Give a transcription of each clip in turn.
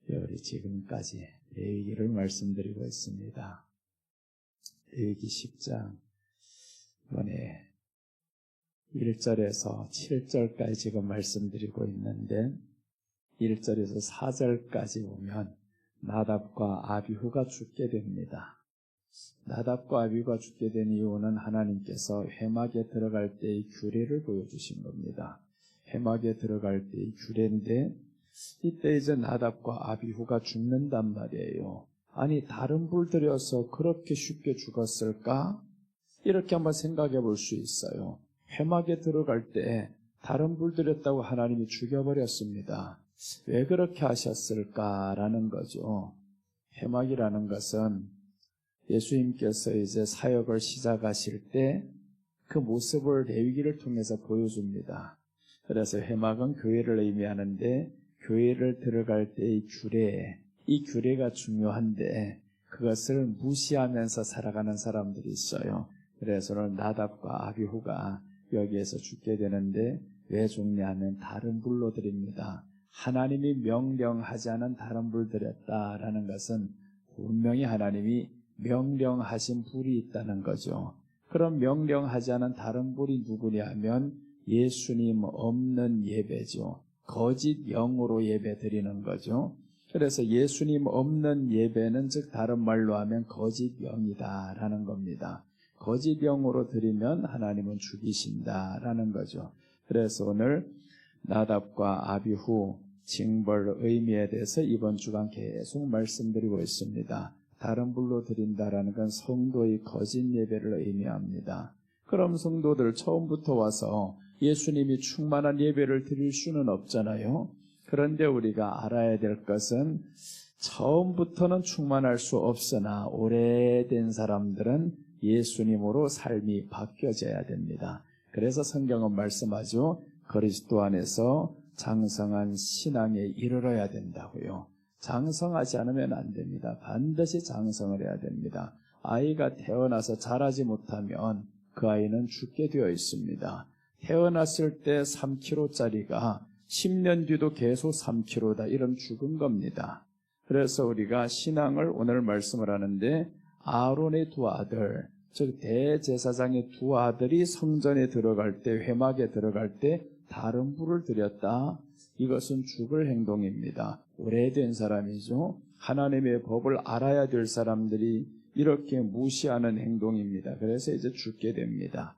우리 지금까지 레위기를 말씀드리고 있습니다. 레위기 10장 이번에 1절에서 7절까지 지금 말씀드리고 있는데 1절에서 4절까지 보면 나답과 아비후가 죽게 됩니다. 나답과 아비후가 죽게 된 이유는 하나님께서 회막에 들어갈 때의 규례를 보여주신 겁니다. 회막에 들어갈 때의 규례인데 이때 이제 나답과 아비후가 죽는단 말이에요. 아니 다른 불 들여서 그렇게 쉽게 죽었을까? 이렇게 한번 생각해 볼 수 있어요. 회막에 들어갈 때 다른 불 들였다고 하나님이 죽여버렸습니다. 왜 그렇게 하셨을까라는 거죠. 회막이라는 것은 예수님께서 이제 사역을 시작하실 때 그 모습을 레위기를 통해서 보여줍니다. 그래서 회막은 교회를 의미하는데 교회를 들어갈 때의 규례, 이 규례가 중요한데 그것을 무시하면서 살아가는 사람들이 있어요. 그래서 오늘 나답과 아비후가 여기에서 죽게 되는데 왜 죽냐면 다른 불로 드립니다. 하나님이 명령하지 않은 다른 불 드렸다라는 것은 분명히 하나님이 명령하신 불이 있다는 거죠. 그럼 명령하지 않은 다른 불이 누구냐 하면 예수님 없는 예배죠. 거짓 영으로 예배 드리는 거죠. 그래서 예수님 없는 예배는 즉 다른 말로 하면 거짓 영이다라는 겁니다. 거짓 영으로 드리면 하나님은 죽이신다라는 거죠. 그래서 오늘 나답과 아비후 징벌 의미에 대해서 이번 주간 계속 말씀드리고 있습니다. 다른 불로 드린다라는 건 성도의 거짓 예배를 의미합니다. 그럼 성도들 처음부터 와서 예수님이 충만한 예배를 드릴 수는 없잖아요. 그런데 우리가 알아야 될 것은 처음부터는 충만할 수 없으나 오래된 사람들은 예수님으로 삶이 바뀌어져야 됩니다. 그래서 성경은 말씀하죠. 그리스도 안에서 장성한 신앙에 이르러야 된다고요. 장성하지 않으면 안 됩니다. 반드시 장성을 해야 됩니다. 아이가 태어나서 자라지 못하면 그 아이는 죽게 되어 있습니다. 태어났을 때 3kg짜리가 10년 뒤도 계속 3kg다. 이런 죽은 겁니다. 그래서 우리가 신앙을 오늘 말씀을 하는데 아론의 두 아들, 즉 대제사장의 두 아들이 성전에 들어갈 때, 회막에 들어갈 때 다른 불을 드렸다. 이것은 죽을 행동입니다. 오래된 사람이죠. 하나님의 법을 알아야 될 사람들이 이렇게 무시하는 행동입니다. 그래서 이제 죽게 됩니다.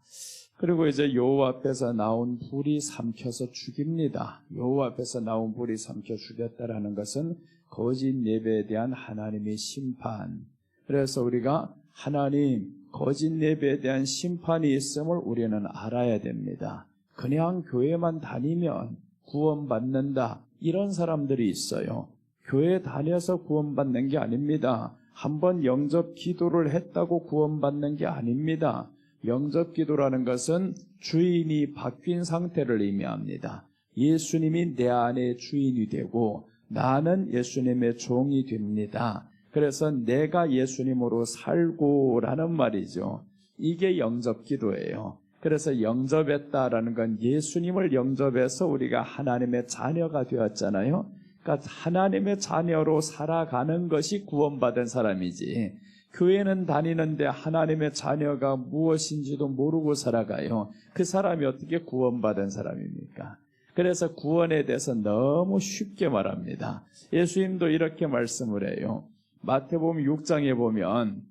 그리고 이제 여호와 앞에서 나온 불이 삼켜서 죽입니다. 여호와 앞에서 나온 불이 삼켜 죽였다라는 것은 거짓 예배에 대한 하나님의 심판. 그래서 우리가 하나님 거짓 예배에 대한 심판이 있음을 우리는 알아야 됩니다. 그냥 교회만 다니면 구원받는다. 이런 사람들이 있어요. 교회 다녀서 구원받는 게 아닙니다. 한번 영접 기도를 했다고 구원받는 게 아닙니다. 영접 기도라는 것은 주인이 바뀐 상태를 의미합니다. 예수님이 내 안에 주인이 되고 나는 예수님의 종이 됩니다. 그래서 내가 예수님으로 살고라는 말이죠. 이게 영접 기도예요. 그래서 영접했다라는 건 예수님을 영접해서 우리가 하나님의 자녀가 되었잖아요. 그러니까 하나님의 자녀로 살아가는 것이 구원받은 사람이지, 교회는 다니는데 하나님의 자녀가 무엇인지도 모르고 살아가요. 그 사람이 어떻게 구원받은 사람입니까? 그래서 구원에 대해서 너무 쉽게 말합니다. 예수님도 이렇게 말씀을 해요. 마태복음 6장에 보면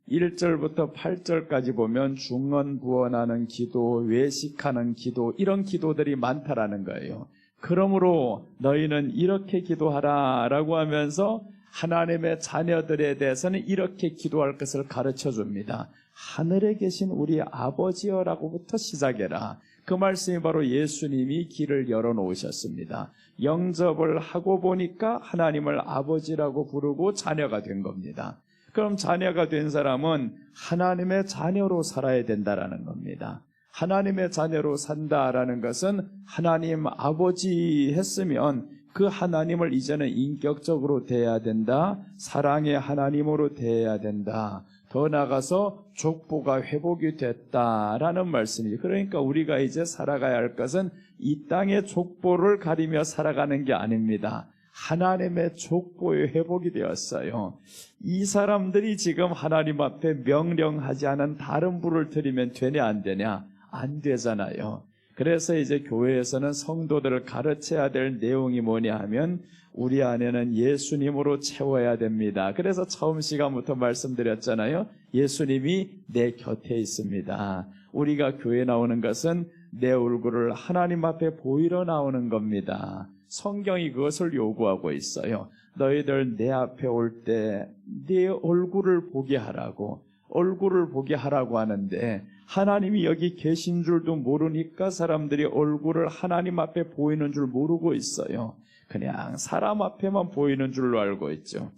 1절부터 8절까지 보면 중언부언하는 기도, 외식하는 기도, 이런 기도들이 많다라는 거예요. 그러므로 너희는 이렇게 기도하라라고 하면서 하나님의 자녀들에 대해서는 이렇게 기도할 것을 가르쳐 줍니다. 하늘에 계신 우리 아버지여라고부터 시작해라. 그 말씀이 바로 예수님이 길을 열어놓으셨습니다. 영접을 하고 보니까 하나님을 아버지라고 부르고 자녀가 된 겁니다. 그럼 자녀가 된 사람은 하나님의 자녀로 살아야 된다라는 겁니다. 하나님의 자녀로 산다라는 것은 하나님 아버지 했으면 그 하나님을 이제는 인격적으로 대해야 된다. 사랑의 하나님으로 대해야 된다. 더 나아가서 족보가 회복이 됐다라는 말씀이에요. 그러니까 우리가 이제 살아가야 할 것은 이 땅의 족보를 가리며 살아가는 게 아닙니다. 하나님의 족보의 회복이 되었어요. 이 사람들이 지금 하나님 앞에 명령하지 않은 다른 불을 드리면 되냐 안 되냐? 안 되잖아요. 그래서 이제 교회에서는 성도들을 가르쳐야 될 내용이 뭐냐 하면 우리 안에는 예수님으로 채워야 됩니다. 그래서 처음 시간부터 말씀드렸잖아요. 예수님이 내 곁에 있습니다. 우리가 교회 나오는 것은 내 얼굴을 하나님 앞에 보이러 나오는 겁니다. 성경이 그것을 요구하고 있어요. 너희들 내 앞에 올 때 네 얼굴을 보게 하라고, 얼굴을 보게 하라고 하는데 하나님이 여기 계신 줄도 모르니까 사람들이 얼굴을 하나님 앞에 보이는 줄 모르고 있어요. 그냥 사람 앞에만 보이는 줄로 알고 있죠.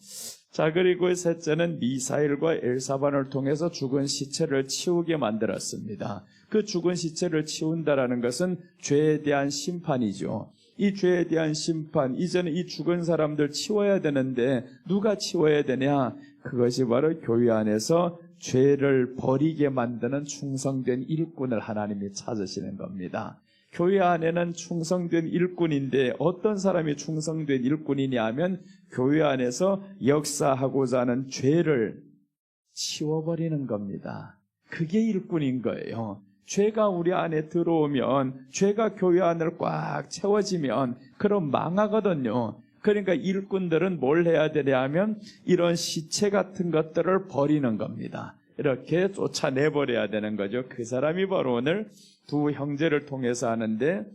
자, 그리고 셋째는 미사엘과 엘사반을 통해서 죽은 시체를 치우게 만들었습니다. 그 죽은 시체를 치운다라는 것은 죄에 대한 심판이죠. 이 죄에 대한 심판, 이제는 이 죽은 사람들 치워야 되는데 누가 치워야 되냐? 그것이 바로 교회 안에서 죄를 버리게 만드는 충성된 일꾼을 하나님이 찾으시는 겁니다. 교회 안에는 충성된 일꾼인데 어떤 사람이 충성된 일꾼이냐 하면 교회 안에서 역사하고자 하는 죄를 치워버리는 겁니다. 그게 일꾼인 거예요. 죄가 우리 안에 들어오면, 죄가 교회 안을 꽉 채워지면 그럼 망하거든요. 그러니까 일꾼들은 뭘 해야 되냐 하면 이런 시체 같은 것들을 버리는 겁니다. 이렇게 쫓아내버려야 되는 거죠. 그 사람이 바로 오늘 두 형제를 통해서 하는데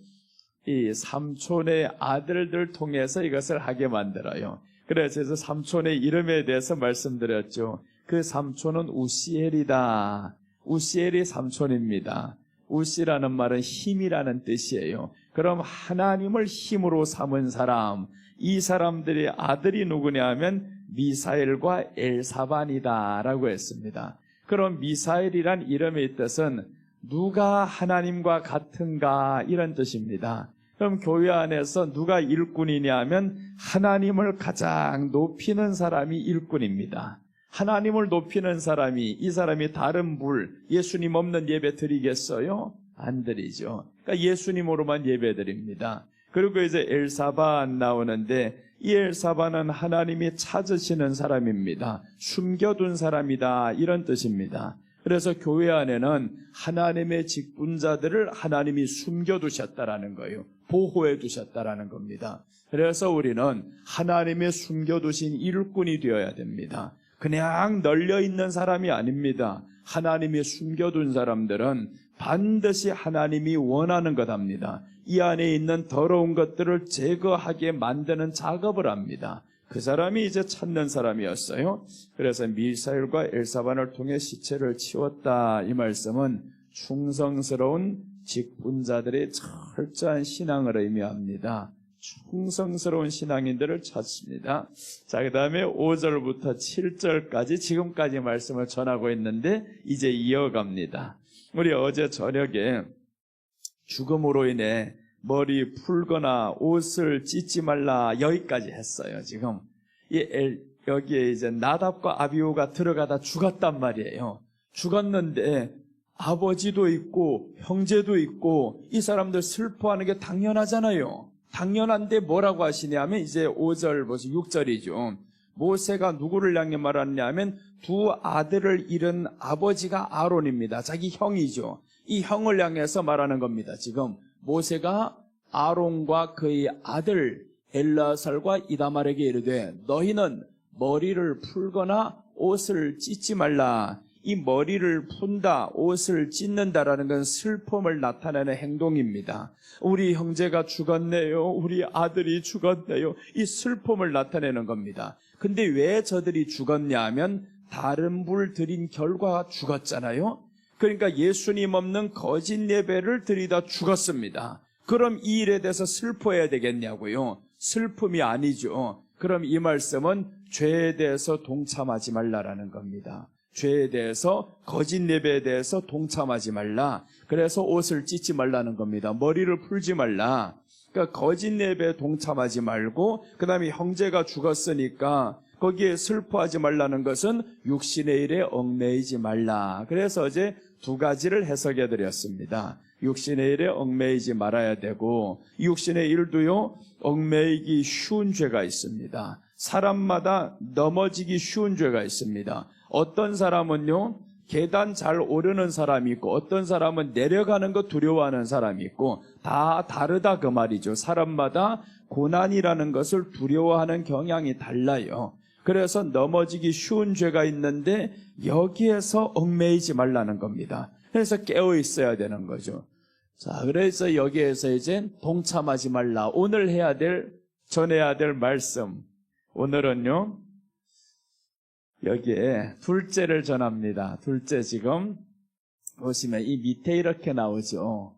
이 삼촌의 아들들 통해서 이것을 하게 만들어요. 그래서 삼촌의 이름에 대해서 말씀드렸죠. 그 삼촌은 우시엘이다. 우시엘이 삼촌입니다. 우시라는 말은 힘이라는 뜻이에요. 그럼 하나님을 힘으로 삼은 사람, 이 사람들의 아들이 누구냐 하면 미사엘과 엘사반이다 라고 했습니다. 그럼 미사엘이란 이름의 뜻은 누가 하나님과 같은가 이런 뜻입니다. 그럼 교회 안에서 누가 일꾼이냐 하면 하나님을 가장 높이는 사람이 일꾼입니다. 하나님을 높이는 사람이, 이 사람이 다른 불, 예수님 없는 예배 드리겠어요? 안 드리죠. 그러니까 예수님으로만 예배 드립니다. 그리고 이제 엘사반 나오는데 이 엘사반은 하나님이 찾으시는 사람입니다. 숨겨둔 사람이다 이런 뜻입니다. 그래서 교회 안에는 하나님의 직분자들을 하나님이 숨겨두셨다라는 거예요. 보호해 두셨다라는 겁니다. 그래서 우리는 하나님의 숨겨두신 일꾼이 되어야 됩니다. 그냥 널려있는 사람이 아닙니다. 하나님이 숨겨둔 사람들은 반드시 하나님이 원하는 것 합니다. 이 안에 있는 더러운 것들을 제거하게 만드는 작업을 합니다. 그 사람이 이제 찾는 사람이었어요. 그래서 미사엘과 엘사반을 통해 시체를 치웠다. 이 말씀은 충성스러운 직분자들의 철저한 신앙을 의미합니다. 충성스러운 신앙인들을 찾습니다. 자, 그 다음에 5절부터 7절까지 지금까지 말씀을 전하고 있는데 이제 이어갑니다. 우리 어제 저녁에 죽음으로 인해 머리 풀거나 옷을 찢지 말라 여기까지 했어요. 지금 여기에 이제 나답과 아비후가 들어가다 죽었단 말이에요. 죽었는데 아버지도 있고 형제도 있고 이 사람들 슬퍼하는 게 당연하잖아요. 당연한데 뭐라고 하시냐면 이제 5절 보세요. 6절이죠. 모세가 누구를 향해 말하냐면 두 아들을 잃은 아버지가 아론입니다. 자기 형이죠. 이 형을 향해서 말하는 겁니다. 지금 모세가 아론과 그의 아들 엘라살과 이다말에게 이르되 너희는 머리를 풀거나 옷을 찢지 말라. 이 머리를 푼다, 옷을 찢는다라는 건 슬픔을 나타내는 행동입니다. 우리 형제가 죽었네요. 우리 아들이 죽었네요. 이 슬픔을 나타내는 겁니다. 근데 왜 저들이 죽었냐 하면 다른 불 드린 결과 죽었잖아요. 그러니까 예수님 없는 거짓 예배를 드리다 죽었습니다. 그럼 이 일에 대해서 슬퍼해야 되겠냐고요? 슬픔이 아니죠. 그럼 이 말씀은 죄에 대해서 동참하지 말라라는 겁니다. 죄에 대해서, 거짓 예배에 대해서 동참하지 말라. 그래서 옷을 찢지 말라는 겁니다. 머리를 풀지 말라. 그러니까 거짓 예배에 동참하지 말고 그 다음에 형제가 죽었으니까 거기에 슬퍼하지 말라는 것은 육신의 일에 얽매이지 말라. 그래서 어제 두 가지를 해석해 드렸습니다. 육신의 일에 얽매이지 말아야 되고, 육신의 일도요, 얽매이기 쉬운 죄가 있습니다. 사람마다 넘어지기 쉬운 죄가 있습니다. 어떤 사람은요, 계단 잘 오르는 사람이 있고, 어떤 사람은 내려가는 거 두려워하는 사람이 있고, 다 다르다 그 말이죠. 사람마다 고난이라는 것을 두려워하는 경향이 달라요. 그래서 넘어지기 쉬운 죄가 있는데 여기에서 얽매이지 말라는 겁니다. 그래서 깨어 있어야 되는 거죠. 자, 그래서 여기에서 이제 동참하지 말라. 오늘 전해야 될 말씀. 오늘은요, 여기에 둘째를 전합니다. 둘째, 지금 보시면 이 밑에 이렇게 나오죠.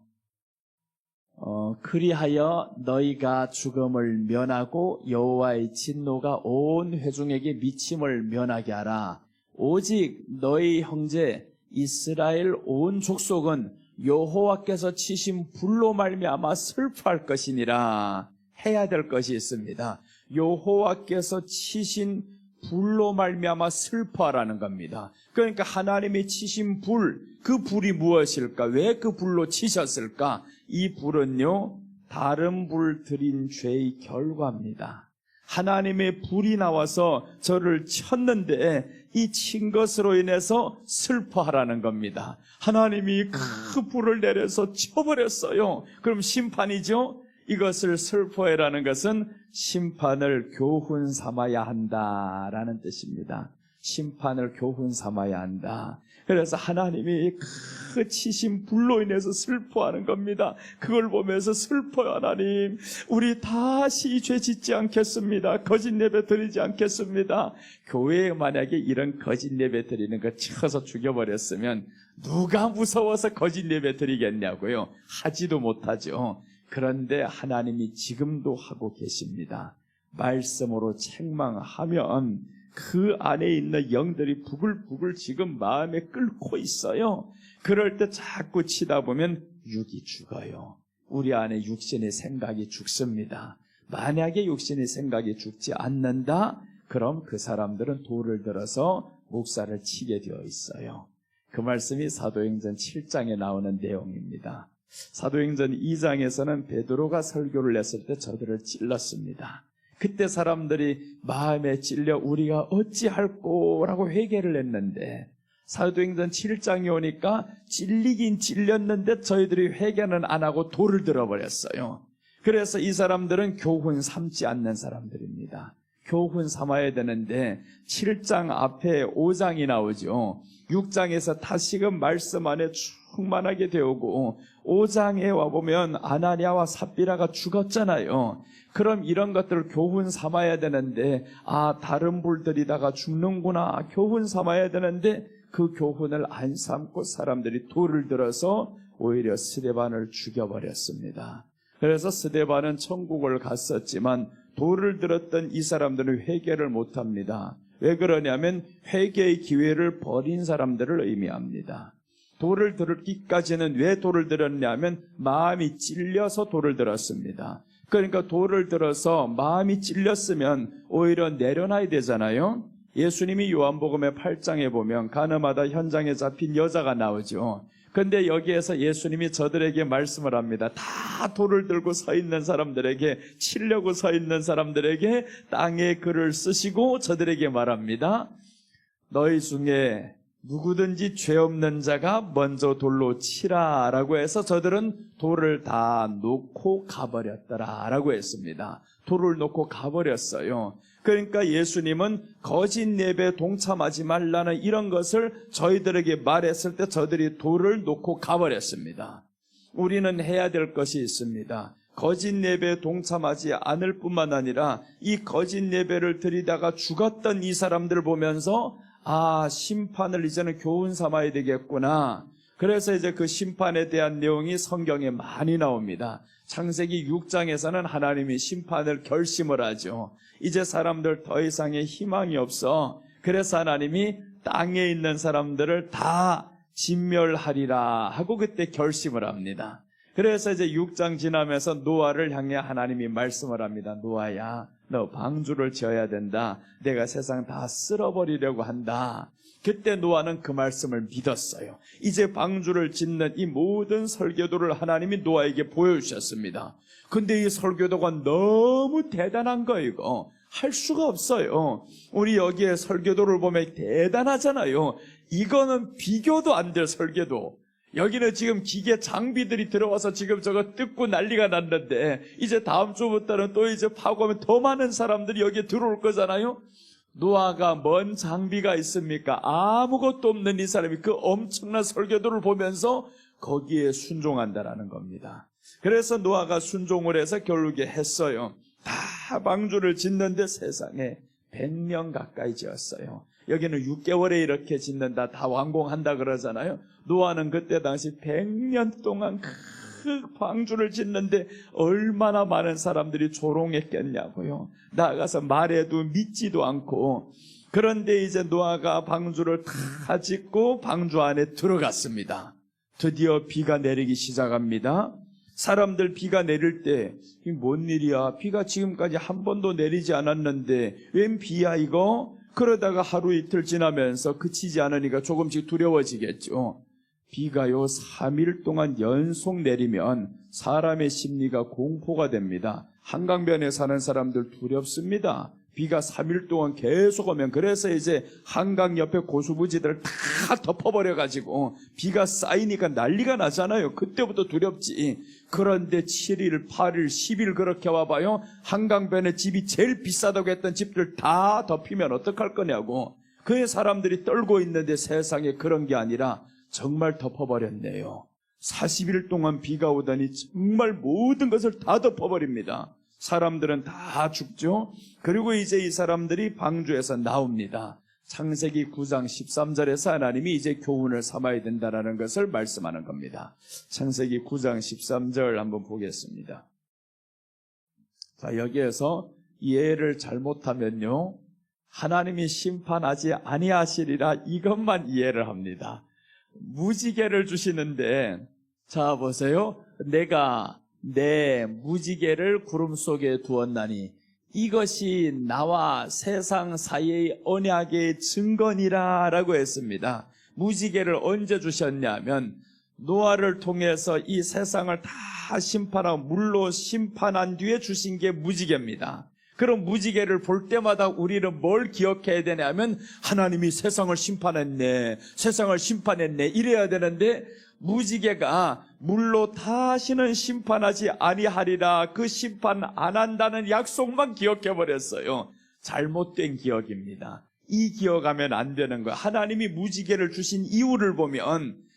그리하여 너희가 죽음을 면하고 여호와의 진노가 온 회중에게 미침을 면하게 하라. 오직 너희 형제 이스라엘 온 족속은 여호와께서 치신 불로 말미암아 슬퍼할 것이니라. 해야 될 것이 있습니다. 여호와께서 치신 불로 말미암아 슬퍼하라는 겁니다. 그러니까 하나님이 치신 불, 그 불이 무엇일까? 왜 그 불로 치셨을까? 이 불은요, 다른 불 들인 죄의 결과입니다. 하나님의 불이 나와서 저를 쳤는데 이 친 것으로 인해서 슬퍼하라는 겁니다. 하나님이 그 불을 내려서 쳐버렸어요. 그럼 심판이죠? 이것을 슬퍼해라는 것은 심판을 교훈 삼아야 한다라는 뜻입니다. 심판을 교훈 삼아야 한다. 그래서 하나님이 그 치신 불로 인해서 슬퍼하는 겁니다. 그걸 보면서 슬퍼요. 하나님, 우리 다시 죄 짓지 않겠습니다. 거짓 예배 드리지 않겠습니다. 교회에 만약에 이런 거짓 예배 드리는 거 쳐서 죽여버렸으면 누가 무서워서 거짓 예배 드리겠냐고요. 하지도 못하죠. 그런데 하나님이 지금도 하고 계십니다. 말씀으로 책망하면 그 안에 있는 영들이 부글부글 지금 마음에 끓고 있어요. 그럴 때 자꾸 치다 보면 육이 죽어요. 우리 안에 육신의 생각이 죽습니다. 만약에 육신의 생각이 죽지 않는다? 그럼 그 사람들은 돌을 들어서 목사를 치게 되어 있어요. 그 말씀이 사도행전 7장에 나오는 내용입니다. 사도행전 2장에서는 베드로가 설교를 했을 때 저들을 찔렀습니다. 그때 사람들이 마음에 찔려 우리가 어찌할꼬라고 회개를 했는데, 사도행전 7장에 오니까 찔리긴 찔렸는데 저희들이 회개는 안 하고 돌을 들어버렸어요. 그래서 이 사람들은 교훈 삼지 않는 사람들입니다. 교훈 삼아야 되는데 7장 앞에 5장이 나오죠. 6장에서 다시금 말씀 안에 충만하게 되오고 5장에 와보면 아나니아와 삽비라가 죽었잖아요. 그럼 이런 것들을 교훈 삼아야 되는데, 다른 불들이다가 죽는구나, 교훈 삼아야 되는데 그 교훈을 안 삼고 사람들이 돌을 들어서 오히려 스데반을 죽여버렸습니다. 그래서 스데반은 천국을 갔었지만 돌을 들었던 이 사람들은 회개를 못합니다. 왜 그러냐면 회개의 기회를 버린 사람들을 의미합니다. 돌을 들기까지는 왜 돌을 들었냐면 마음이 찔려서 돌을 들었습니다. 그러니까 돌을 들어서 마음이 찔렸으면 오히려 내려놔야 되잖아요. 예수님이 요한복음의 8장에 보면 가늠하다 현장에 잡힌 여자가 나오죠. 그런데 여기에서 예수님이 저들에게 말씀을 합니다. 다 돌을 들고 서 있는 사람들에게, 치려고 서 있는 사람들에게 땅에 글을 쓰시고 저들에게 말합니다. 너희 중에 누구든지 죄 없는 자가 먼저 돌로 치라 라고 해서 저들은 돌을 다 놓고 가버렸더라 라고 했습니다. 돌을 놓고 가버렸어요. 그러니까 예수님은 거짓 예배에 동참하지 말라는 이런 것을 저희들에게 말했을 때 저들이 돌을 놓고 가버렸습니다. 우리는 해야 될 것이 있습니다. 거짓 예배에 동참하지 않을 뿐만 아니라 이 거짓 예배를 드리다가 죽었던 이 사람들을 보면서 심판을 이제는 교훈 삼아야 되겠구나. 그래서 이제 그 심판에 대한 내용이 성경에 많이 나옵니다. 창세기 6장에서는 하나님이 심판을 결심을 하죠. 이제 사람들 더 이상의 희망이 없어. 그래서 하나님이 땅에 있는 사람들을 다 진멸하리라 하고 그때 결심을 합니다. 그래서 이제 6장 지나면서 노아를 향해 하나님이 말씀을 합니다. 노아야, 너 방주를 지어야 된다. 내가 세상 다 쓸어버리려고 한다. 그때 노아는 그 말씀을 믿었어요. 이제 방주를 짓는 이 모든 설교도를 하나님이 노아에게 보여주셨습니다. 근데 이 설교도가 너무 대단한 거예요. 할 수가 없어요. 우리 여기에 설교도를 보면 대단하잖아요. 이거는 비교도 안 될 설교도. 여기는 지금 기계 장비들이 들어와서 지금 저거 뜯고 난리가 났는데 이제 다음 주부터는 또 이제 파고하면 더 많은 사람들이 여기에 들어올 거잖아요. 노아가 뭔 장비가 있습니까? 아무것도 없는 이 사람이 그 엄청난 설교도를 보면서 거기에 순종한다라는 겁니다. 그래서 노아가 순종을 해서 결국에 했어요. 다 방주를 짓는데 세상에 100명 가까이 지었어요. 여기는 6개월에 이렇게 짓는다, 다 완공한다 그러잖아요. 노아는 그때 당시 100년 동안 그 방주를 짓는데 얼마나 많은 사람들이 조롱했겠냐고요. 나가서 말해도 믿지도 않고. 그런데 이제 노아가 방주를 다 짓고 방주 안에 들어갔습니다. 드디어 비가 내리기 시작합니다. 사람들 비가 내릴 때 이게 뭔 일이야? 비가 지금까지 한 번도 내리지 않았는데 웬 비야 이거? 그러다가 하루 이틀 지나면서 그치지 않으니까 조금씩 두려워지겠죠. 비가요 3일 동안 연속 내리면 사람의 심리가 공포가 됩니다. 한강변에 사는 사람들 두렵습니다. 비가 3일 동안 계속 오면. 그래서 이제 한강 옆에 고수부지들을 다 덮어버려가지고 비가 쌓이니까 난리가 나잖아요. 그때부터 두렵지. 그런데 7일, 8일, 10일 그렇게 와봐요. 한강변에 집이 제일 비싸다고 했던 집들 다 덮이면 어떡할 거냐고. 그 사람들이 떨고 있는데 세상에 그런 게 아니라 정말 덮어버렸네요. 40일 동안 비가 오더니 정말 모든 것을 다 덮어버립니다. 사람들은 다 죽죠. 그리고 이제 이 사람들이 방주에서 나옵니다. 창세기 9장 13절에서 하나님이 이제 교훈을 삼아야 된다는 것을 말씀하는 겁니다. 창세기 9장 13절 한번 보겠습니다. 자, 여기에서 이해를 잘못하면요, 하나님이 심판하지 아니하시리라 이것만 이해를 합니다. 무지개를 주시는데, 자 보세요. 내가 내 무지개를 구름 속에 두었나니 이것이 나와 세상 사이의 언약의 증거니라 라고 했습니다. 무지개를 언제 주셨냐면 노아를 통해서 이 세상을 다 심판하고 물로 심판한 뒤에 주신 게 무지개입니다. 그럼 무지개를 볼 때마다 우리는 뭘 기억해야 되냐면 하나님이 세상을 심판했네, 세상을 심판했네 이래야 되는데, 무지개가 물로 다시는 심판하지 아니하리라, 그 심판 안 한다는 약속만 기억해버렸어요. 잘못된 기억입니다. 이 기억하면 안 되는 거예요. 하나님이 무지개를 주신 이유를 보면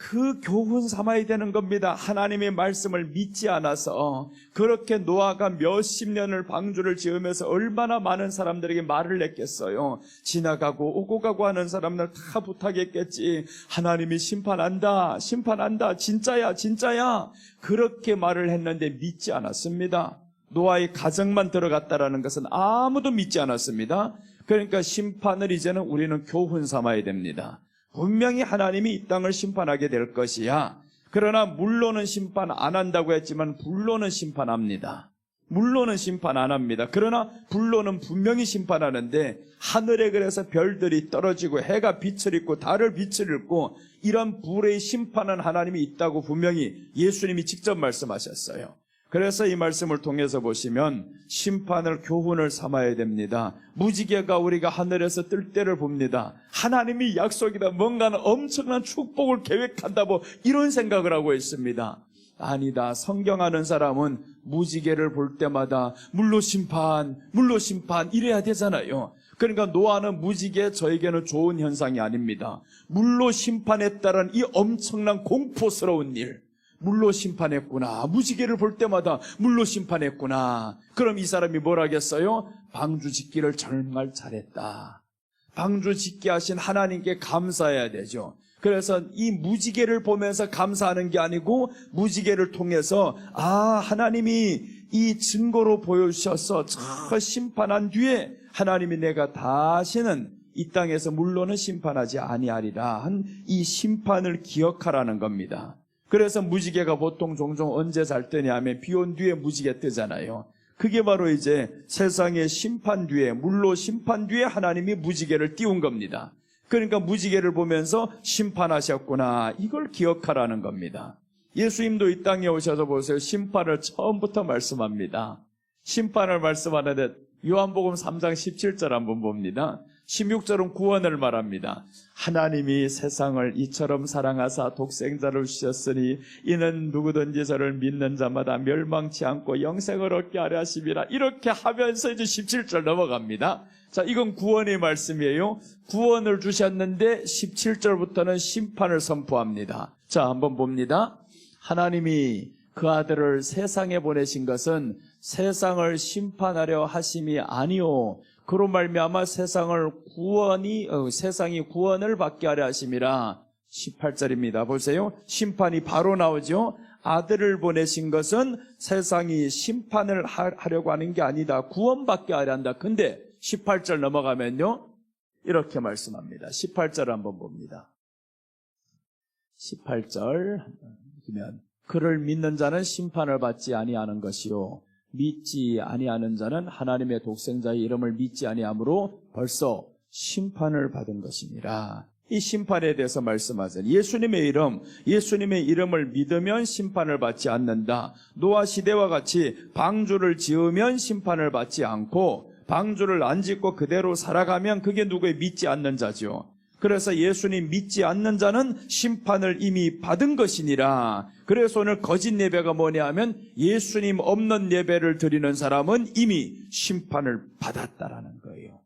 그 교훈 삼아야 되는 겁니다. 하나님의 말씀을 믿지 않아서 그렇게 노아가 몇십 년을 방주를 지으면서 얼마나 많은 사람들에게 말을 했겠어요. 지나가고 오고 가고 하는 사람들 다 부탁했겠지. 하나님이 심판한다, 심판한다, 진짜야, 진짜야. 그렇게 말을 했는데 믿지 않았습니다. 노아의 가정만 들어갔다라는 것은 아무도 믿지 않았습니다. 그러니까 심판을 이제는 우리는 교훈 삼아야 됩니다. 분명히 하나님이 이 땅을 심판하게 될 것이야. 그러나 물로는 심판 안 한다고 했지만 불로는 심판합니다. 물로는 심판 안 합니다. 그러나 불로는 분명히 심판하는데, 하늘에 그래서 별들이 떨어지고 해가 빛을 입고 달을 빛을 입고 이런 불의 심판은 하나님이 있다고 분명히 예수님이 직접 말씀하셨어요. 그래서 이 말씀을 통해서 보시면 심판을 교훈을 삼아야 됩니다. 무지개가 우리가 하늘에서 뜰 때를 봅니다. 하나님이 약속이다, 뭔가는 엄청난 축복을 계획한다, 뭐 이런 생각을 하고 있습니다. 아니다. 성경하는 사람은 무지개를 볼 때마다 물로 심판, 물로 심판 이래야 되잖아요. 그러니까 노아는 무지개 저에게는 좋은 현상이 아닙니다. 물로 심판했다는 이 엄청난 공포스러운 일, 물로 심판했구나, 무지개를 볼 때마다 물로 심판했구나. 그럼 이 사람이 뭘 하겠어요? 방주 짓기를 정말 잘했다. 방주 짓게 하신 하나님께 감사해야 되죠. 그래서 이 무지개를 보면서 감사하는 게 아니고 무지개를 통해서 하나님이 이 증거로 보여주셔서 저 심판한 뒤에 하나님이 내가 다시는 이 땅에서 물로는 심판하지 아니하리라 한 이 심판을 기억하라는 겁니다. 그래서 무지개가 보통 종종 언제 잘 뜨냐 하면 비 온 뒤에 무지개 뜨잖아요. 그게 바로 이제 세상의 심판 뒤에, 물로 심판 뒤에 하나님이 무지개를 띄운 겁니다. 그러니까 무지개를 보면서 심판하셨구나, 이걸 기억하라는 겁니다. 예수님도 이 땅에 오셔서 보세요. 심판을 처음부터 말씀합니다. 심판을 말씀하는데 요한복음 3장 17절 한번 봅니다. 16절은 구원을 말합니다. 하나님이 세상을 이처럼 사랑하사 독생자를 주셨으니 이는 누구든지 저를 믿는 자마다 멸망치 않고 영생을 얻게 하려 하심이라. 이렇게 하면서 이제 17절 넘어갑니다. 자, 이건 구원의 말씀이에요. 구원을 주셨는데 17절부터는 심판을 선포합니다. 자, 한번 봅니다. 하나님이 그 아들을 세상에 보내신 것은 세상을 심판하려 하심이 아니오, 그로 말미암아 세상이 구원을 받게 하려 하심이라. 18절입니다. 보세요. 심판이 바로 나오죠. 아들을 보내신 것은 세상이 심판을 하려고 하는 게 아니다, 구원받게 하려 한다. 근데 18절 넘어가면요, 이렇게 말씀합니다. 18절 한번 봅니다. 18절 보면 그를 믿는 자는 심판을 받지 아니하는 것이요 믿지 아니하는 자는 하나님의 독생자의 이름을 믿지 아니하므로 벌써 심판을 받은 것이니라. 이 심판에 대해서 말씀하세요. 예수님의 이름을 믿으면 심판을 받지 않는다. 노아 시대와 같이 방주를 지으면 심판을 받지 않고, 방주를 안 짓고 그대로 살아가면 그게 누구의 믿지 않는 자죠. 그래서 예수님 믿지 않는 자는 심판을 이미 받은 것이니라. 그래서 오늘 거짓 예배가 뭐냐 하면 예수님 없는 예배를 드리는 사람은 이미 심판을 받았다라는 거예요.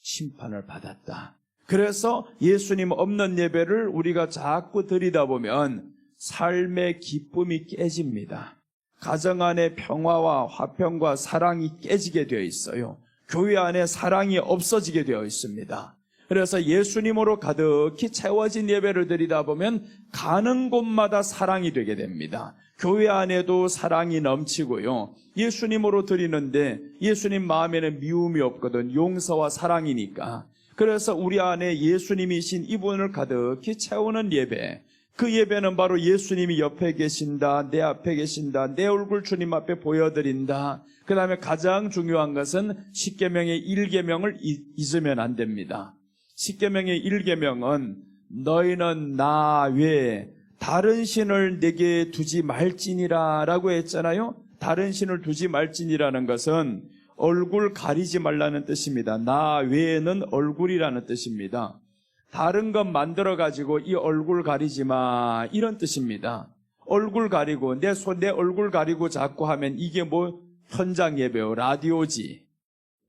심판을 받았다. 그래서 예수님 없는 예배를 우리가 자꾸 드리다 보면 삶의 기쁨이 깨집니다. 가정 안에 평화와 화평과 사랑이 깨지게 되어 있어요. 교회 안에 사랑이 없어지게 되어 있습니다. 그래서 예수님으로 가득히 채워진 예배를 드리다 보면 가는 곳마다 사랑이 되게 됩니다. 교회 안에도 사랑이 넘치고요. 예수님으로 드리는데 예수님 마음에는 미움이 없거든. 용서와 사랑이니까. 그래서 우리 안에 예수님이신 이분을 가득히 채우는 예배, 그 예배는 바로 예수님이 옆에 계신다, 내 앞에 계신다, 내 얼굴 주님 앞에 보여드린다. 그 다음에 가장 중요한 것은 십계명의 1계명을 잊으면 안 됩니다. 십계명의 1계명은 너희는 나 외에 다른 신을 내게 두지 말지니라 라고 했잖아요. 다른 신을 두지 말지니라는 것은 얼굴 가리지 말라는 뜻입니다. 나 외에는 얼굴이라는 뜻입니다. 다른 것 만들어가지고 이 얼굴 가리지 마, 이런 뜻입니다. 얼굴 가리고 내 얼굴 가리고 자꾸 하면 이게 뭐 현장 예배요, 라디오지.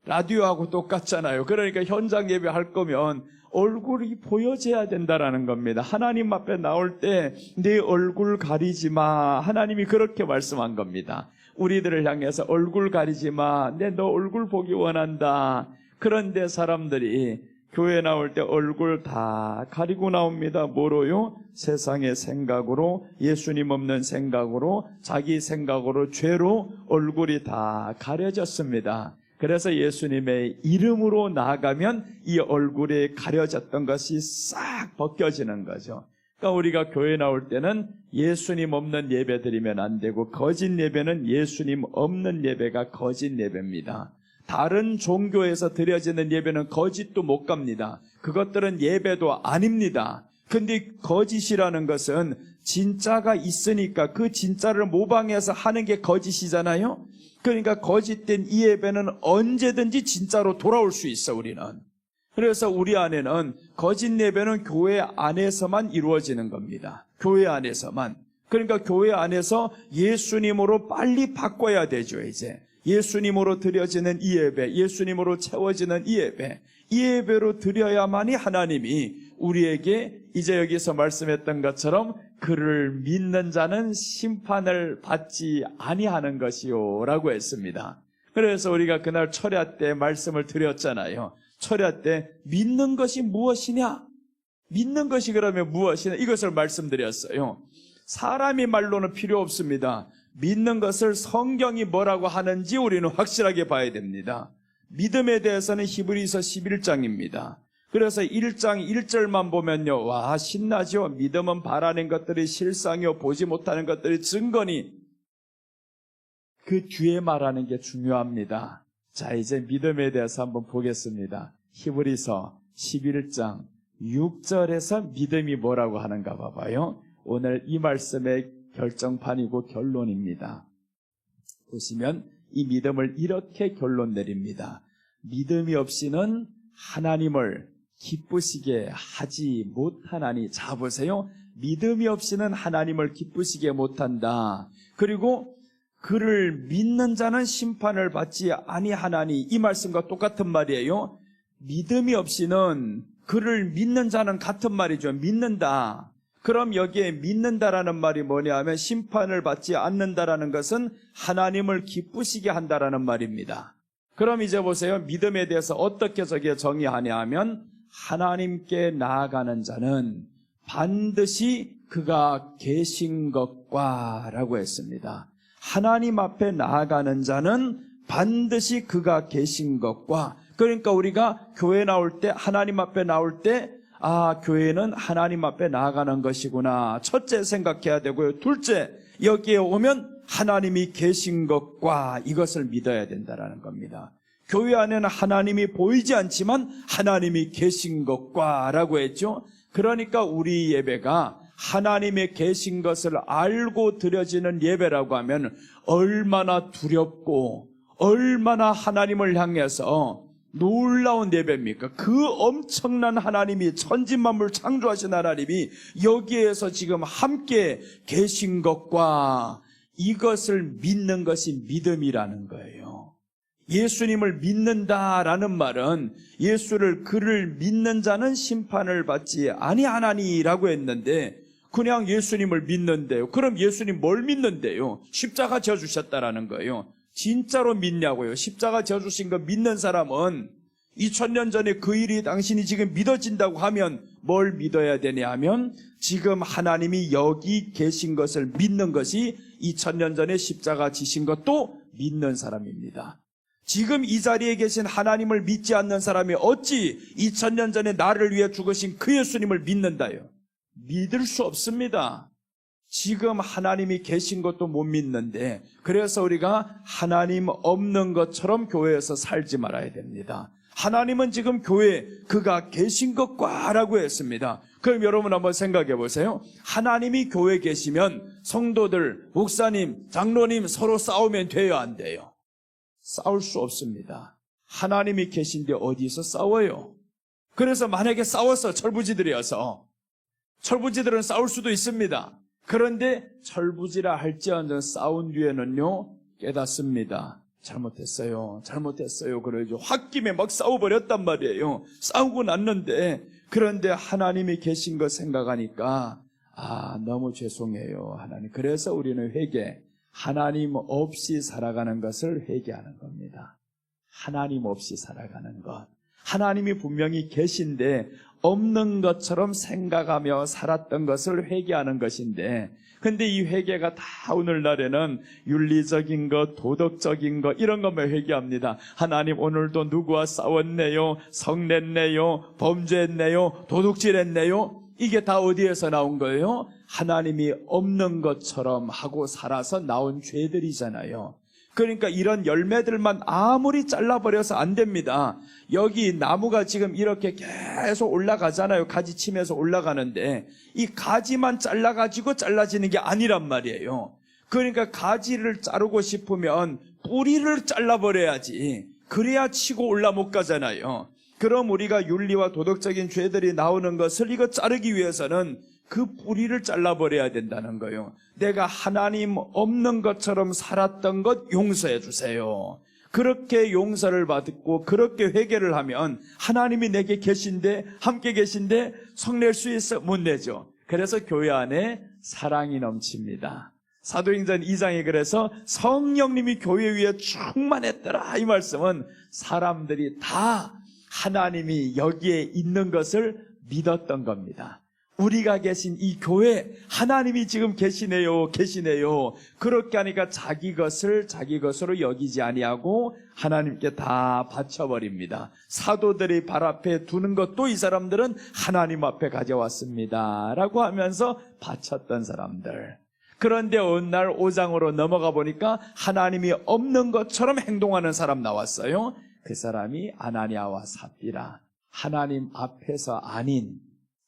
라디오하고 똑같잖아요. 그러니까 현장 예배 할 거면 얼굴이 보여져야 된다라는 겁니다. 하나님 앞에 나올 때 내 얼굴 가리지 마, 하나님이 그렇게 말씀한 겁니다. 우리들을 향해서 얼굴 가리지 마, 내 너 얼굴 보기 원한다. 그런데 사람들이 교회 나올 때 얼굴 다 가리고 나옵니다. 뭐로요? 세상의 생각으로, 예수님 없는 생각으로, 자기 생각으로, 죄로 얼굴이 다 가려졌습니다. 그래서 예수님의 이름으로 나아가면 이 얼굴이 가려졌던 것이 싹 벗겨지는 거죠. 그러니까 우리가 교회 나올 때는 예수님 없는 예배 드리면 안 되고, 거짓 예배는 예수님 없는 예배가 거짓 예배입니다. 다른 종교에서 드려지는 예배는 거짓도 못 갑니다. 그것들은 예배도 아닙니다. 근데 거짓이라는 것은 진짜가 있으니까 그 진짜를 모방해서 하는 게 거짓이잖아요. 그러니까 거짓된 이 예배는 언제든지 진짜로 돌아올 수 있어, 우리는. 그래서 우리 안에는 거짓 예배는 교회 안에서만 이루어지는 겁니다. 교회 안에서만. 그러니까 교회 안에서 예수님으로 빨리 바꿔야 되죠, 이제. 예수님으로 드려지는 이 예배, 예수님으로 채워지는 이 예배, 이 예배로 드려야만이 하나님이 우리에게 이제 여기서 말씀했던 것처럼 그를 믿는 자는 심판을 받지 아니하는 것이요 라고 했습니다. 그래서 우리가 그날 철야 때 말씀을 드렸잖아요. 철야 때 믿는 것이 무엇이냐? 믿는 것이 그러면 무엇이냐? 이것을 말씀드렸어요. 사람이 말로는 필요 없습니다. 믿는 것을 성경이 뭐라고 하는지 우리는 확실하게 봐야 됩니다. 믿음에 대해서는 히브리서 11장입니다. 그래서 1장 1절만 보면요, 와, 신나죠? 믿음은 바라는 것들이 실상이요 보지 못하는 것들이 증거니. 그 뒤에 말하는 게 중요합니다. 자, 이제 믿음에 대해서 한번 보겠습니다. 히브리서 11장 6절에서 믿음이 뭐라고 하는가 봐봐요. 오늘 이 말씀의 결정판이고 결론입니다. 보시면 이 믿음을 이렇게 결론 내립니다. 믿음이 없이는 하나님을 기쁘시게 하지 못하나니. 자, 보세요. 믿음이 없이는 하나님을 기쁘시게 못한다. 그리고 그를 믿는 자는 심판을 받지 아니하나니. 이 말씀과 똑같은 말이에요. 믿음이 없이는, 그를 믿는 자는 같은 말이죠. 믿는다. 그럼 여기에 믿는다라는 말이 뭐냐 하면 심판을 받지 않는다라는 것은 하나님을 기쁘시게 한다라는 말입니다. 그럼 이제 보세요. 믿음에 대해서 어떻게 저게 정의하냐 하면 하나님께 나아가는 자는 반드시 그가 계신 것과 라고 했습니다. 하나님 앞에 나아가는 자는 반드시 그가 계신 것과. 그러니까 우리가 교회 나올 때, 하나님 앞에 나올 때, 아, 교회는 하나님 앞에 나아가는 것이구나. 첫째 생각해야 되고요. 둘째, 여기에 오면 하나님이 계신 것과 이것을 믿어야 된다는 겁니다. 교회 안에는 하나님이 보이지 않지만 하나님이 계신 것과 라고 했죠. 그러니까 우리 예배가 하나님의 계신 것을 알고 드려지는 예배라고 하면 얼마나 두렵고 얼마나 하나님을 향해서 놀라운 예배입니까? 그 엄청난 하나님이, 천지만물 창조하신 하나님이 여기에서 지금 함께 계신 것과 이것을 믿는 것이 믿음이라는 거예요. 예수님을 믿는다라는 말은 그를 믿는 자는 심판을 받지 아니하나니라고 했는데 그냥 예수님을 믿는데요. 그럼 예수님 뭘 믿는데요? 십자가 져주셨다라는 거예요. 진짜로 믿냐고요? 십자가 져주신 거 믿는 사람은 2000년 전에 그 일이 당신이 지금 믿어진다고 하면 뭘 믿어야 되냐 하면 지금 하나님이 여기 계신 것을 믿는 것이 2000년 전에 십자가 지신 것도 믿는 사람입니다. 지금 이 자리에 계신 하나님을 믿지 않는 사람이 어찌 2000년 전에 나를 위해 죽으신 그 예수님을 믿는다요? 믿을 수 없습니다. 지금 하나님이 계신 것도 못 믿는데, 그래서 우리가 하나님 없는 것처럼 교회에서 살지 말아야 됩니다. 하나님은 지금 교회에 그가 계신 것과 라고 했습니다. 그럼 여러분 한번 생각해 보세요. 하나님이 교회에 계시면 성도들, 목사님, 장로님 서로 싸우면 돼요, 안 돼요? 싸울 수 없습니다. 하나님이 계신데 어디서 싸워요? 그래서 만약에 싸워서 철부지들이어서, 철부지들은 싸울 수도 있습니다. 그런데 철부지라 할지언정 싸운 뒤에는요 깨닫습니다. 잘못했어요. 그래가지고 홧김에 막 싸워버렸단 말이에요. 싸우고 났는데, 그런데 하나님이 계신 거 생각하니까 너무 죄송해요, 하나님. 그래서 우리는 하나님 없이 살아가는 것을 회개하는 겁니다. 하나님 없이 살아가는 것. 하나님이 분명히 계신데 없는 것처럼 생각하며 살았던 것을 회개하는 것인데, 근데 이 회개가 다 오늘날에는 윤리적인 것, 도덕적인 것, 이런 것만 회개합니다. 하나님 오늘도 누구와 싸웠네요, 성냈네요, 범죄했네요, 도둑질했네요. 이게 다 어디에서 나온 거예요? 하나님이 없는 것처럼 하고 살아서 나온 죄들이잖아요. 그러니까 이런 열매들만 아무리 잘라버려서 안 됩니다. 여기 나무가 지금 이렇게 계속 올라가잖아요. 가지 치면서 올라가는데 이 가지만 잘라가지고 잘라지는 게 아니란 말이에요. 그러니까 가지를 자르고 싶으면 뿌리를 잘라버려야지. 그래야 치고 올라 못 가잖아요. 그럼 우리가 윤리와 도덕적인 죄들이 나오는 것을 이거 자르기 위해서는 그 뿌리를 잘라버려야 된다는 거예요. 내가 하나님 없는 것처럼 살았던 것 용서해 주세요. 그렇게 용서를 받고 그렇게 회개를 하면 하나님이 내게 계신데, 함께 계신데 성낼 수 있어? 못 내죠. 그래서 교회 안에 사랑이 넘칩니다. 사도행전 2장에 그래서 성령님이 교회 위에 충만했더라, 이 말씀은 사람들이 다 하나님이 여기에 있는 것을 믿었던 겁니다. 우리가 계신 이 교회, 하나님이 지금 계시네요. 그렇게 하니까 자기 것을 자기 것으로 여기지 아니하고 하나님께 다 바쳐버립니다. 사도들이 발 앞에 두는 것도 이 사람들은 하나님 앞에 가져왔습니다 라고 하면서 바쳤던 사람들. 그런데 어느 날 5장으로 넘어가 보니까 하나님이 없는 것처럼 행동하는 사람 나왔어요. 그 사람이 아나니아와 삽비라, 하나님 앞에서 아닌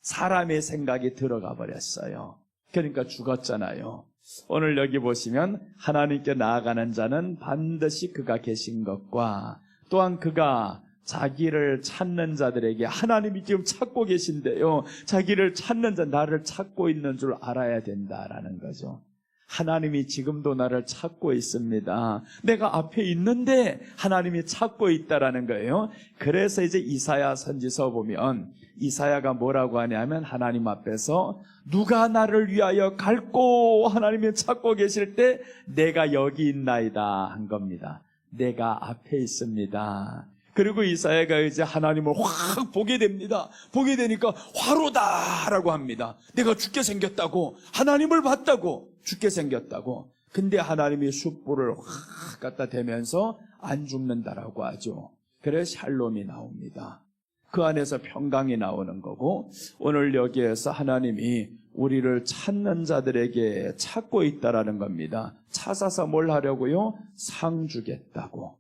사람의 생각이 들어가 버렸어요. 그러니까 죽었잖아요. 오늘 여기 보시면 하나님께 나아가는 자는 반드시 그가 계신 것과 또한 그가 자기를 찾는 자들에게, 하나님이 지금 찾고 계신데요, 자기를 찾는 자, 나를 찾고 있는 줄 알아야 된다라는 거죠. 하나님이 지금도 나를 찾고 있습니다. 내가 앞에 있는데 하나님이 찾고 있다라는 거예요. 그래서 이제 이사야 선지서 보면 이사야가 뭐라고 하냐면, 하나님 앞에서 누가 나를 위하여 갈고 하나님이 찾고 계실 때 내가 여기 있나이다 한 겁니다. 내가 앞에 있습니다. 그리고 이사야가 이제 하나님을 확 보게 됩니다. 보게 되니까 화로다라고 합니다. 내가 죽게 생겼다고, 하나님을 봤다고, 죽게 생겼다고. 근데 하나님이 숯불을 확 갖다 대면서 안 죽는다라고 하죠. 그래서 샬롬이 나옵니다. 그 안에서 평강이 나오는 거고, 오늘 여기에서 하나님이 우리를 찾는 자들에게 찾고 있다라는 겁니다. 찾아서 뭘 하려고요? 상 주겠다고.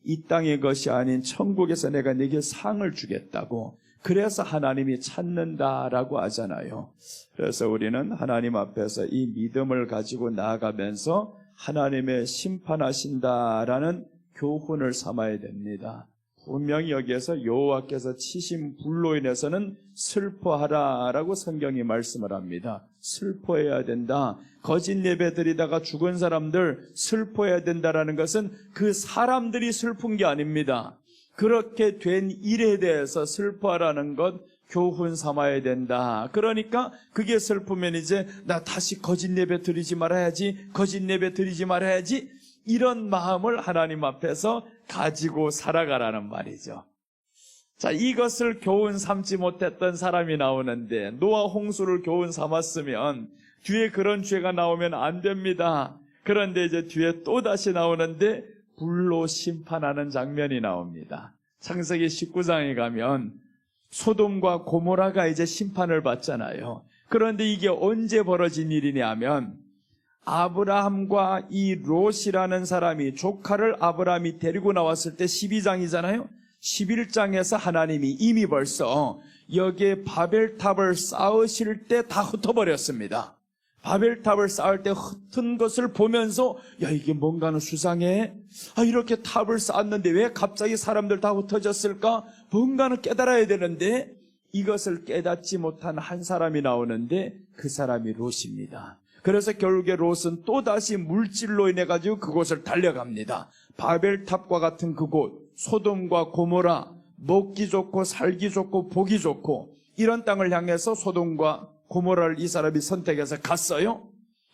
이 땅의 것이 아닌 천국에서 내가 네게 상을 주겠다고. 그래서 하나님이 찾는다라고 하잖아요. 그래서 우리는 하나님 앞에서 이 믿음을 가지고 나아가면서 하나님의 심판하신다라는 교훈을 삼아야 됩니다. 분명히 여기에서 여호와께서 치신 불로 인해서는 슬퍼하라라고 성경이 말씀을 합니다. 슬퍼해야 된다. 거짓 예배 드리다가 죽은 사람들 슬퍼해야 된다라는 것은 그 사람들이 슬픈 게 아닙니다. 그렇게 된 일에 대해서 슬퍼하라는 것 교훈 삼아야 된다. 그러니까 그게 슬프면 이제 나 다시 거짓 예배 드리지 말아야지, 거짓 예배 드리지 말아야지, 이런 마음을 하나님 앞에서 가지고 살아가라는 말이죠. 자, 이것을 교훈 삼지 못했던 사람이 나오는데, 노아 홍수를 교훈 삼았으면 뒤에 그런 죄가 나오면 안 됩니다. 그런데 이제 뒤에 또 다시 나오는데 불로 심판하는 장면이 나옵니다. 창세기 19장에 가면 소돔과 고모라가 이제 심판을 받잖아요. 그런데 이게 언제 벌어진 일이냐면, 아브라함과 이 롯이라는 사람이, 조카를 아브라함이 데리고 나왔을 때 12장이잖아요. 11장에서 하나님이 이미 벌써 여기에 바벨탑을 쌓으실 때 다 흩어버렸습니다. 바벨탑을 쌓을 때 흩은 것을 보면서, 야, 이게 뭔가는 수상해. 이렇게 탑을 쌓았는데 왜 갑자기 사람들 다 흩어졌을까? 뭔가는 깨달아야 되는데, 이것을 깨닫지 못한 한 사람이 나오는데 그 사람이 롯입니다. 그래서 결국에 롯은 또다시 물질로 인해 가지고 그곳을 달려갑니다. 바벨탑과 같은 그곳, 소돔과 고모라, 먹기 좋고 살기 좋고 보기 좋고 이런 땅을 향해서 소돔과 고모라를 이 사람이 선택해서 갔어요.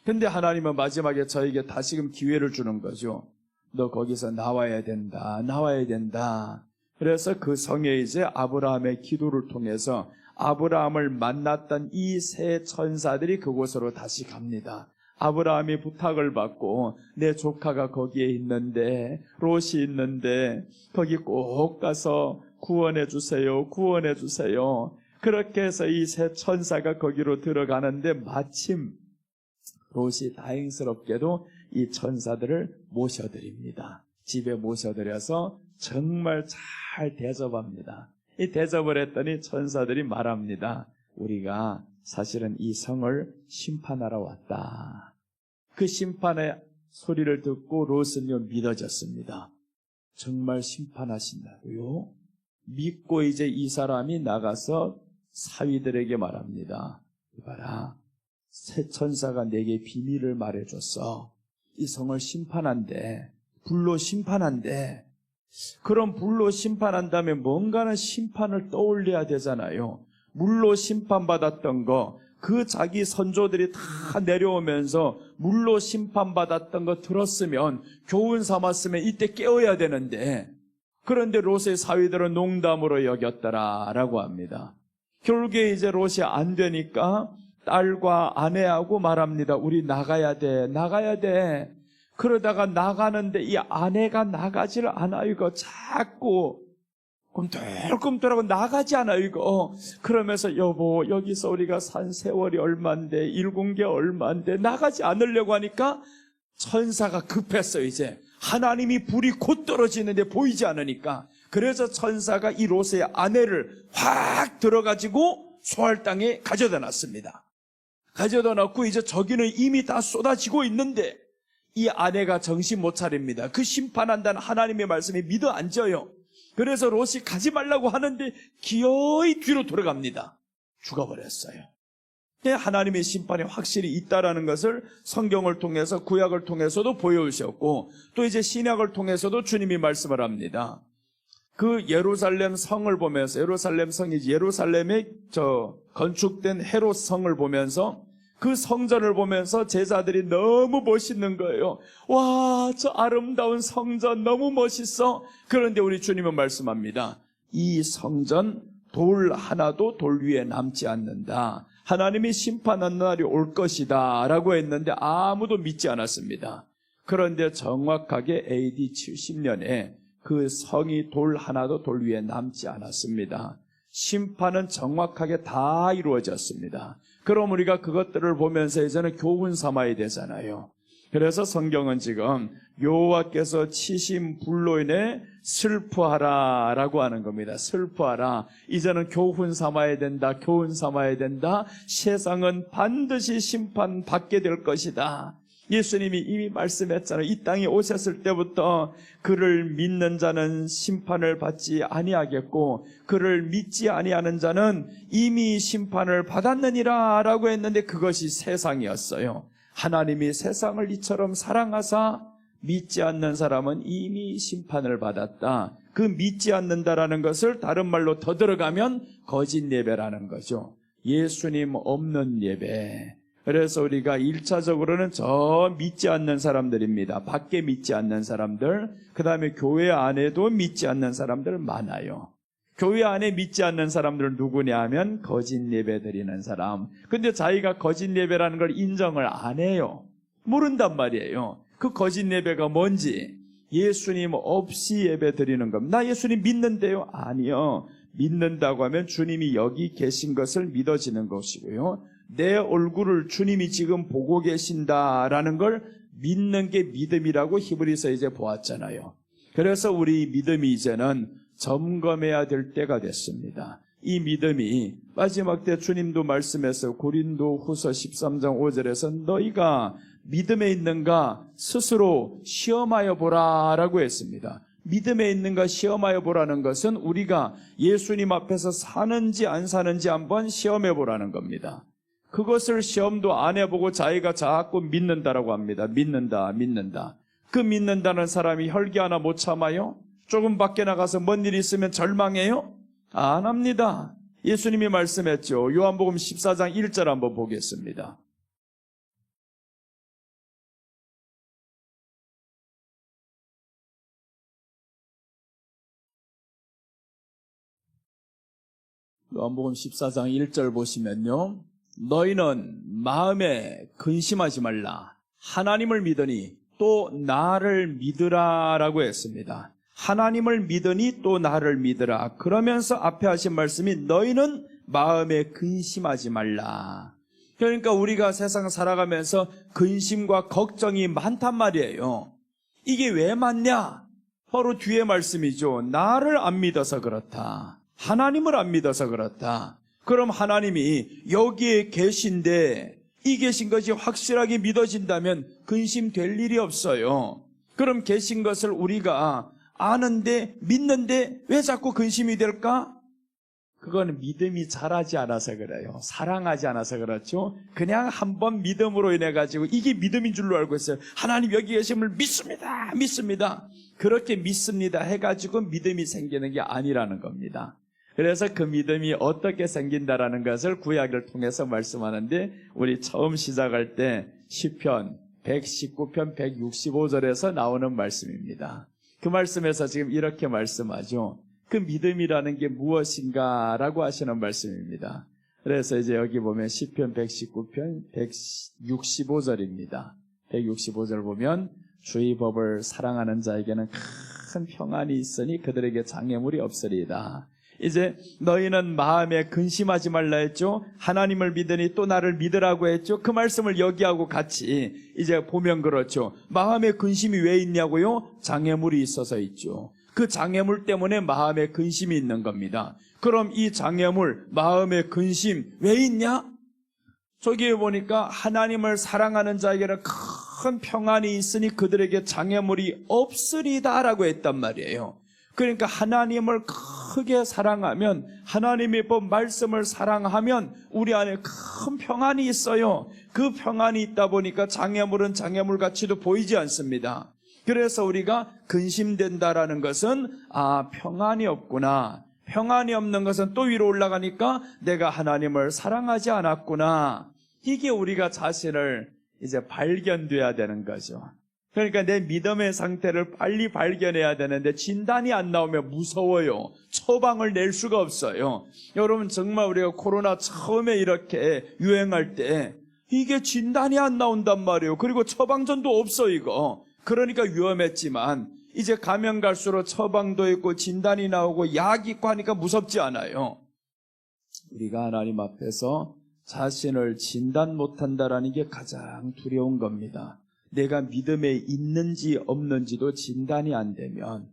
근데 하나님은 마지막에 저에게 다시금 기회를 주는 거죠. 너 거기서 나와야 된다, 나와야 된다. 그래서 그 성에 이제 아브라함의 기도를 통해서 아브라함을 만났던 이 세 천사들이 그곳으로 다시 갑니다. 아브라함이 부탁을 받고, 내 조카가 거기에 있는데, 롯이 있는데 거기 꼭 가서 구원해 주세요, 구원해 주세요. 그렇게 해서 이 세 천사가 거기로 들어가는데, 마침 롯이 다행스럽게도 이 천사들을 모셔드립니다. 집에 모셔드려서 정말 잘 대접합니다. 이 대접을 했더니 천사들이 말합니다. 우리가 사실은 이 성을 심판하러 왔다. 그 심판의 소리를 듣고 롯은요 믿어졌습니다. 정말 심판하신다고요? 믿고 이제 이 사람이 나가서 사위들에게 말합니다. 이봐라, 새 천사가 내게 비밀을 말해줬어. 이 성을 심판한대. 불로 심판한대. 그럼 불로 심판한다면 뭔가는 심판을 떠올려야 되잖아요. 물로 심판받았던 거, 그 자기 선조들이 다 내려오면서 물로 심판받았던 거 들었으면, 교훈 삼았으면 이때 깨어야 되는데, 그런데 롯의 사위들은 농담으로 여겼더라라고 합니다. 결국에 이제 롯이 안 되니까 딸과 아내하고 말합니다. 우리 나가야 돼, 나가야 돼. 그러다가 나가는데 이 아내가 나가질 않아요. 이거 자꾸 꿈틀꿈틀하고 나가지 않아요, 이거. 그러면서 여보, 여기서 우리가 산 세월이 얼만데, 일군 게 얼만데, 나가지 않으려고 하니까 천사가 급했어요, 이제. 하나님이 불이 곧 떨어지는데 보이지 않으니까. 그래서 천사가 이 롯의 아내를 확 들어가지고 소알 땅에 가져다 놨습니다. 가져다 놨고 이제 저기는 이미 다 쏟아지고 있는데 이 아내가 정신 못 차립니다. 그 심판한다는 하나님의 말씀이 믿어 앉아요. 그래서 롯이 가지 말라고 하는데 기어이 뒤로 돌아갑니다. 죽어버렸어요. 하나님의 심판이 확실히 있다라는 것을 성경을 통해서 구약을 통해서도 보여주셨고 또 이제 신약을 통해서도 주님이 말씀을 합니다. 그 예루살렘 성을 보면서 예루살렘 성이 예루살렘에 건축된 헤롯 성을 보면서 그 성전을 보면서 제자들이 너무 멋있는 거예요. 와, 저 아름다운 성전 너무 멋있어. 그런데 우리 주님은 말씀합니다. 이 성전 돌 하나도 돌 위에 남지 않는다. 하나님이 심판하는 날이 올 것이다 라고 했는데 아무도 믿지 않았습니다. 그런데 정확하게 AD 70년에 그 성이 돌 하나도 돌 위에 남지 않았습니다. 심판은 정확하게 다 이루어졌습니다. 그럼 우리가 그것들을 보면서 이제는 교훈 삼아야 되잖아요. 그래서 성경은 지금 여호와께서 치신 불로 인해 슬퍼하라 라고 하는 겁니다. 슬퍼하라. 이제는 교훈 삼아야 된다. 교훈 삼아야 된다. 세상은 반드시 심판받게 될 것이다. 예수님이 이미 말씀했잖아요. 이 땅에 오셨을 때부터 그를 믿는 자는 심판을 받지 아니하겠고 그를 믿지 아니하는 자는 이미 심판을 받았느니라 라고 했는데 그것이 세상이었어요. 하나님이 세상을 이처럼 사랑하사 믿지 않는 사람은 이미 심판을 받았다. 그 믿지 않는다라는 것을 다른 말로 더 들어가면 거짓 예배라는 거죠. 예수님 없는 예배. 그래서 우리가 1차적으로는 저 믿지 않는 사람들입니다. 밖에 믿지 않는 사람들, 그 다음에 교회 안에도 믿지 않는 사람들 많아요. 교회 안에 믿지 않는 사람들은 누구냐 하면 거짓 예배 드리는 사람. 근데 자기가 거짓 예배라는 걸 인정을 안 해요. 모른단 말이에요. 그 거짓 예배가 뭔지. 예수님 없이 예배 드리는 겁니다. 나 예수님 믿는데요? 아니요. 믿는다고 하면 주님이 여기 계신 것을 믿어지는 것이고요. 내 얼굴을 주님이 지금 보고 계신다라는 걸 믿는 게 믿음이라고 히브리서 이제 보았잖아요. 그래서 우리 믿음이 이제는 점검해야 될 때가 됐습니다. 이 믿음이 마지막 때 주님도 말씀했어요. 고린도후서 13장 5절에서 너희가 믿음에 있는가 스스로 시험하여 보라라고 했습니다. 믿음에 있는가 시험하여 보라는 것은 우리가 예수님 앞에서 사는지 안 사는지 한번 시험해 보라는 겁니다. 그것을 시험도 안 해보고 자기가 자꾸 믿는다라고 합니다. 믿는다. 그 믿는다는 사람이 혈기 하나 못 참아요? 조금 밖에 나가서 뭔 일이 있으면 절망해요? 안 합니다. 예수님이 말씀했죠. 요한복음 14장 1절 한번 보겠습니다. 요한복음 14장 1절 보시면요. 너희는 마음에 근심하지 말라. 하나님을 믿으니 또 나를 믿으라 라고 했습니다. 하나님을 믿으니 또 나를 믿으라. 그러면서 앞에 하신 말씀이 너희는 마음에 근심하지 말라. 그러니까 우리가 세상 살아가면서 근심과 걱정이 많단 말이에요. 이게 왜 많냐? 바로 뒤에 말씀이죠. 나를 안 믿어서 그렇다. 하나님을 안 믿어서 그렇다. 그럼 하나님이 여기에 계신데 이 계신 것이 확실하게 믿어진다면 근심될 일이 없어요. 그럼 계신 것을 우리가 아는데 믿는데 왜 자꾸 근심이 될까? 그거는 믿음이 자라지 않아서 그래요. 사랑하지 않아서 그렇죠. 그냥 한번 믿음으로 인해 가지고 이게 믿음인 줄로 알고 있어요. 하나님 여기 계심을 믿습니다. 그렇게 믿습니다 해가지고 믿음이 생기는 게 아니라는 겁니다. 그래서 그 믿음이 어떻게 생긴다라는 것을 구약을 통해서 말씀하는데 우리 처음 시작할 때 시편 119편 165절에서 나오는 말씀입니다. 그 말씀에서 지금 이렇게 말씀하죠. 그 믿음이라는 게 무엇인가라고 하시는 말씀입니다. 그래서 이제 여기 보면 시편 119편 165절입니다. 165절 보면 주의 법을 사랑하는 자에게는 큰 평안이 있으니 그들에게 장애물이 없으리이다. 이제 너희는 마음에 근심하지 말라 했죠. 하나님을 믿으니 또 나를 믿으라고 했죠. 그 말씀을 여기하고 같이 이제 보면 그렇죠. 마음에 근심이 왜 있냐고요? 장애물이 있어서 있죠. 그 장애물 때문에 마음에 근심이 있는 겁니다. 그럼 이 장애물, 마음에 근심 왜 있냐? 저기에 보니까 하나님을 사랑하는 자에게는 큰 평안이 있으니 그들에게 장애물이 없으리다라고 했단 말이에요. 그러니까 하나님을 크게 사랑하면, 하나님의 법 말씀을 사랑하면 우리 안에 큰 평안이 있어요. 그 평안이 있다 보니까 장애물은 장애물같이도 보이지 않습니다. 그래서 우리가 근심된다라는 것은 평안이 없구나. 평안이 없는 것은 또 위로 올라가니까 내가 하나님을 사랑하지 않았구나. 이게 우리가 자신을 이제 발견돼야 되는 거죠. 그러니까 내 믿음의 상태를 빨리 발견해야 되는데 진단이 안 나오면 무서워요. 처방을 낼 수가 없어요. 여러분 정말 우리가 코로나 처음에 이렇게 유행할 때 이게 진단이 안 나온단 말이에요. 그리고 처방전도 없어 이거. 그러니까 위험했지만 이제 가면 갈수록 처방도 있고 진단이 나오고 약이 있고 하니까 무섭지 않아요. 우리가 하나님 앞에서 자신을 진단 못한다라는 게 가장 두려운 겁니다. 내가 믿음에 있는지 없는지도 진단이 안 되면,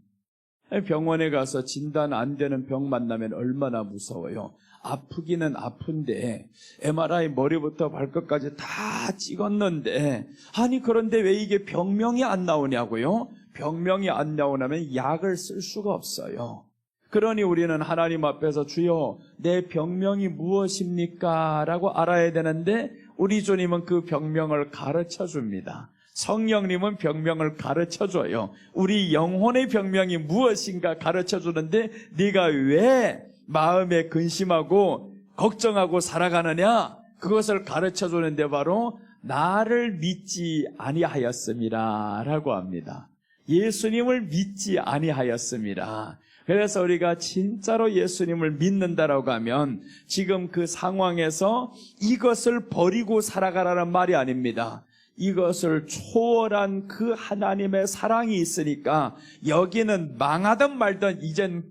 병원에 가서 진단 안 되는 병 만나면 얼마나 무서워요. 아프기는 아픈데 MRI 머리부터 발끝까지 다 찍었는데, 아니 그런데 왜 이게 병명이 안 나오냐고요? 병명이 안 나오려면 약을 쓸 수가 없어요. 그러니 우리는 하나님 앞에서 주여 내 병명이 무엇입니까? 라고 알아야 되는데 우리 주님은 그 병명을 가르쳐 줍니다. 성령님은 병명을 가르쳐줘요. 우리 영혼의 병명이 무엇인가 가르쳐주는데 네가 왜 마음에 근심하고 걱정하고 살아가느냐? 그것을 가르쳐주는데 바로 나를 믿지 아니하였음이라 라고 합니다. 예수님을 믿지 아니하였습니다. 그래서 우리가 진짜로 예수님을 믿는다라고 하면 지금 그 상황에서 이것을 버리고 살아가라는 말이 아닙니다. 이것을 초월한 그 하나님의 사랑이 있으니까 여기는 망하든 말든 이젠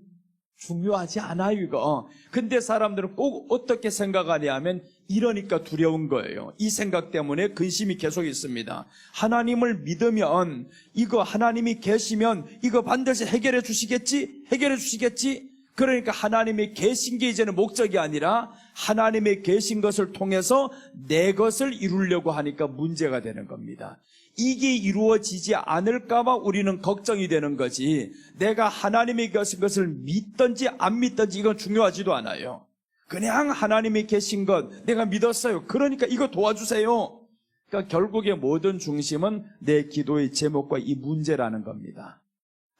중요하지 않아요 이거. 근데 사람들은 꼭 어떻게 생각하냐면 이러니까 두려운 거예요. 이 생각 때문에 근심이 계속 있습니다. 하나님을 믿으면 이거 하나님이 계시면 이거 반드시 해결해 주시겠지? 해결해 주시겠지? 그러니까 하나님이 계신 게 이제는 목적이 아니라 하나님이 계신 것을 통해서 내 것을 이루려고 하니까 문제가 되는 겁니다. 이게 이루어지지 않을까 봐 우리는 걱정이 되는 거지, 내가 하나님이 계신 것을 믿든지 안 믿든지 이건 중요하지도 않아요. 그냥 하나님이 계신 것 내가 믿었어요. 그러니까 이거 도와주세요. 그러니까 결국에 모든 중심은 내 기도의 제목과 이 문제라는 겁니다.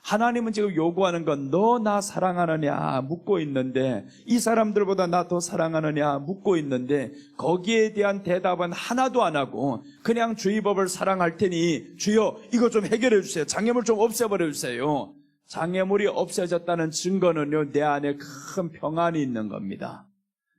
하나님은 지금 요구하는 건 너 나 사랑하느냐 묻고 있는데, 이 사람들보다 나 더 사랑하느냐 묻고 있는데 거기에 대한 대답은 하나도 안 하고 그냥 주의 법을 사랑할 테니 주여 이거 좀 해결해 주세요. 장애물 좀 없애버려 주세요. 장애물이 없어졌다는 증거는요, 내 안에 큰 평안이 있는 겁니다.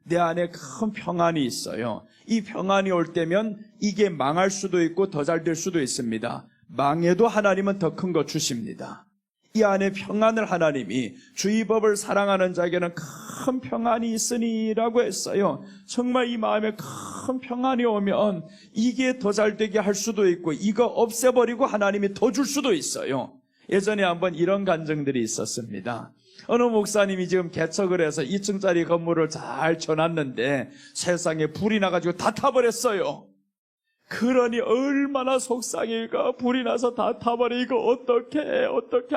내 안에 큰 평안이 있어요. 이 평안이 올 때면 이게 망할 수도 있고 더 잘 될 수도 있습니다. 망해도 하나님은 더 큰 거 주십니다. 이 안에 평안을 하나님이 주의 법을 사랑하는 자에게는 큰 평안이 있으니라고 했어요. 정말 이 마음에 큰 평안이 오면 이게 더 잘 되게 할 수도 있고 이거 없애버리고 하나님이 더 줄 수도 있어요. 예전에 한번 이런 간증들이 있었습니다. 어느 목사님이 지금 개척을 해서 2층짜리 건물을 잘 쳐놨는데 세상에 불이 나가지고 다 타버렸어요. 그러니 얼마나 속상해가. 불이 나서 다 타버려. 이거 어떻게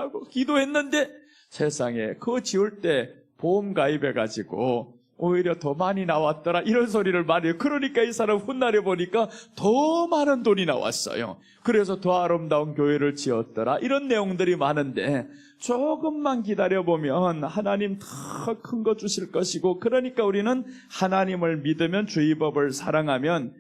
하고 기도했는데 세상에 그거 지을 때 보험 가입해가지고 오히려 더 많이 나왔더라 이런 소리를 많이 해요. 그러니까 이 사람 훗날에 보니까 더 많은 돈이 나왔어요. 그래서 더 아름다운 교회를 지었더라 이런 내용들이 많은데 조금만 기다려보면 하나님 더 큰 거 주실 것이고, 그러니까 우리는 하나님을 믿으면 주의 법을 사랑하면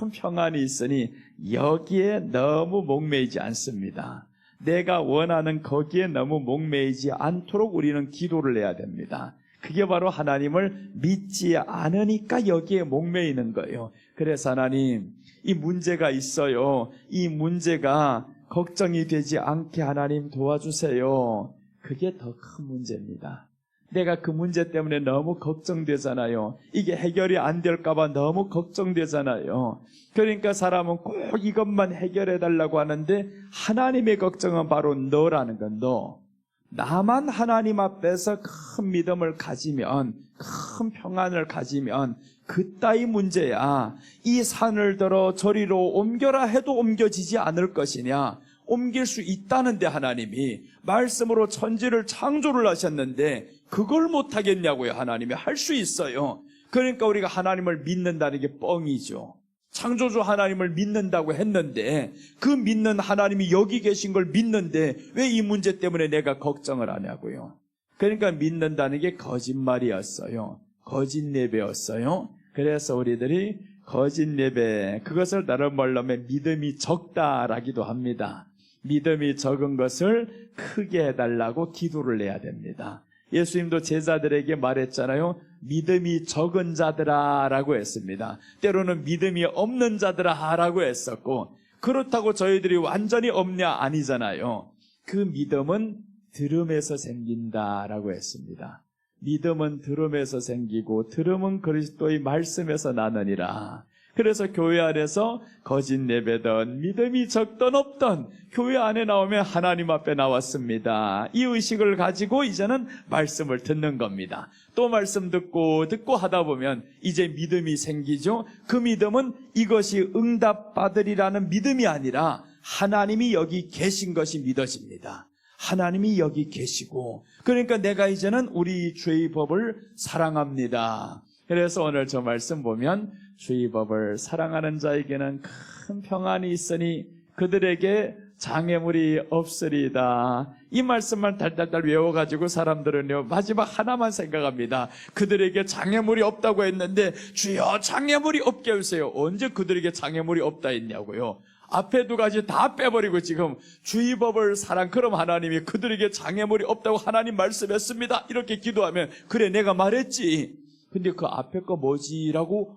큰 평안이 있으니 여기에 너무 목매이지 않습니다. 내가 원하는 거기에 너무 목매이지 않도록 우리는 기도를 해야 됩니다. 그게 바로 하나님을 믿지 않으니까 여기에 목매이는 거예요. 그래서 하나님 이 문제가 있어요. 이 문제가 걱정이 되지 않게 하나님 도와주세요. 그게 더 큰 문제입니다. 내가 그 문제 때문에 너무 걱정되잖아요. 이게 해결이 안 될까봐 너무 걱정되잖아요. 그러니까 사람은 꼭 이것만 해결해 달라고 하는데 하나님의 걱정은 바로 너라는 건 너. 나만 하나님 앞에서 큰 믿음을 가지면, 큰 평안을 가지면 그따위 문제야. 이 산을 들어 저리로 옮겨라 해도 옮겨지지 않을 것이냐. 옮길 수 있다는데 하나님이 말씀으로 천지를 창조를 하셨는데 그걸 못하겠냐고요. 하나님이 할 수 있어요. 그러니까 우리가 하나님을 믿는다는 게 뻥이죠. 창조주 하나님을 믿는다고 했는데 그 믿는 하나님이 여기 계신 걸 믿는데 왜 이 문제 때문에 내가 걱정을 하냐고요. 그러니까 믿는다는 게 거짓말이었어요. 거짓 예배였어요. 그래서 우리들이 거짓 예배, 그것을 다른 말로 하면 믿음이 적다라기도 합니다. 믿음이 적은 것을 크게 해달라고 기도를 해야 됩니다. 예수님도 제자들에게 말했잖아요. 믿음이 적은 자들아 라고 했습니다. 때로는 믿음이 없는 자들아 라고 했었고, 그렇다고 저희들이 완전히 없냐? 아니잖아요. 그 믿음은 들음에서 생긴다라고 했습니다. 믿음은 들음에서 생기고 들음은 그리스도의 말씀에서 나느니라. 그래서 교회 안에서 거짓 예배든 믿음이 적든 없든 교회 안에 나오면 하나님 앞에 나왔습니다. 이 의식을 가지고 이제는 말씀을 듣는 겁니다. 또 말씀 듣고 하다 보면 이제 믿음이 생기죠. 그 믿음은 이것이 응답받으리라는 믿음이 아니라 하나님이 여기 계신 것이 믿어집니다. 하나님이 여기 계시고, 그러니까 내가 이제는 우리 주의 법을 사랑합니다. 그래서 오늘 저 말씀 보면 주의 법을 사랑하는 자에게는 큰 평안이 있으니 그들에게 장애물이 없으리다. 이 말씀만 달달달 외워가지고 사람들은요 마지막 하나만 생각합니다. 그들에게 장애물이 없다고 했는데 주여 장애물이 없게 해주세요. 언제 그들에게 장애물이 없다 했냐고요. 앞에 두 가지 다 빼버리고 지금 주의 법을 그럼 하나님이 그들에게 장애물이 없다고 하나님 말씀했습니다. 이렇게 기도하면 그래 내가 말했지. 근데 그 앞에 거 뭐지라고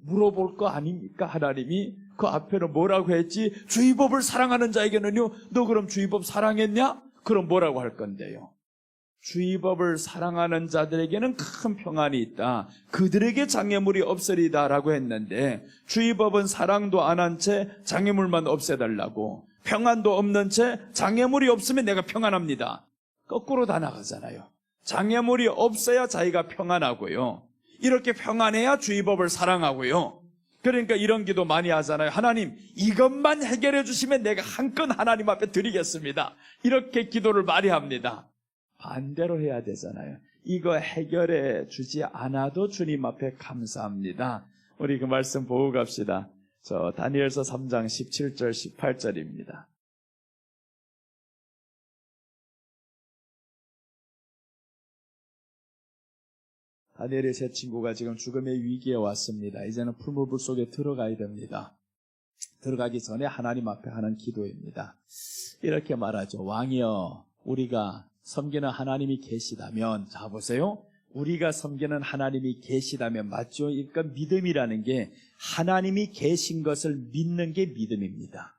물어볼 거 아닙니까? 하나님이 그 앞에는 뭐라고 했지? 주의 법을 사랑하는 자에게는요. 너 그럼 주의 법 사랑했냐? 그럼 뭐라고 할 건데요? 주의 법을 사랑하는 자들에게는 큰 평안이 있다. 그들에게 장애물이 없으리다라고 했는데 주의 법은 사랑도 안 한 채 장애물만 없애달라고, 평안도 없는 채 장애물이 없으면 내가 평안합니다. 거꾸로 다 나가잖아요. 장애물이 없어야 자기가 평안하고요. 이렇게 평안해야 주의 법을 사랑하고요. 그러니까 이런 기도 많이 하잖아요. 하나님 이것만 해결해 주시면 내가 한건 하나님 앞에 드리겠습니다. 이렇게 기도를 많이 합니다. 반대로 해야 되잖아요. 이거 해결해 주지 않아도 주님 앞에 감사합니다. 우리 그 말씀 보고 갑시다. 저 다니엘서 3장 17절 18절입니다. 다니엘의 세 친구가 지금 죽음의 위기에 왔습니다. 이제는 풀무불 속에 들어가야 됩니다. 들어가기 전에 하나님 앞에 하는 기도입니다. 이렇게 말하죠. 왕이여, 우리가 섬기는 하나님이 계시다면, 자 보세요. 우리가 섬기는 하나님이 계시다면 맞죠? 그러니까 믿음이라는 게 하나님이 계신 것을 믿는 게 믿음입니다.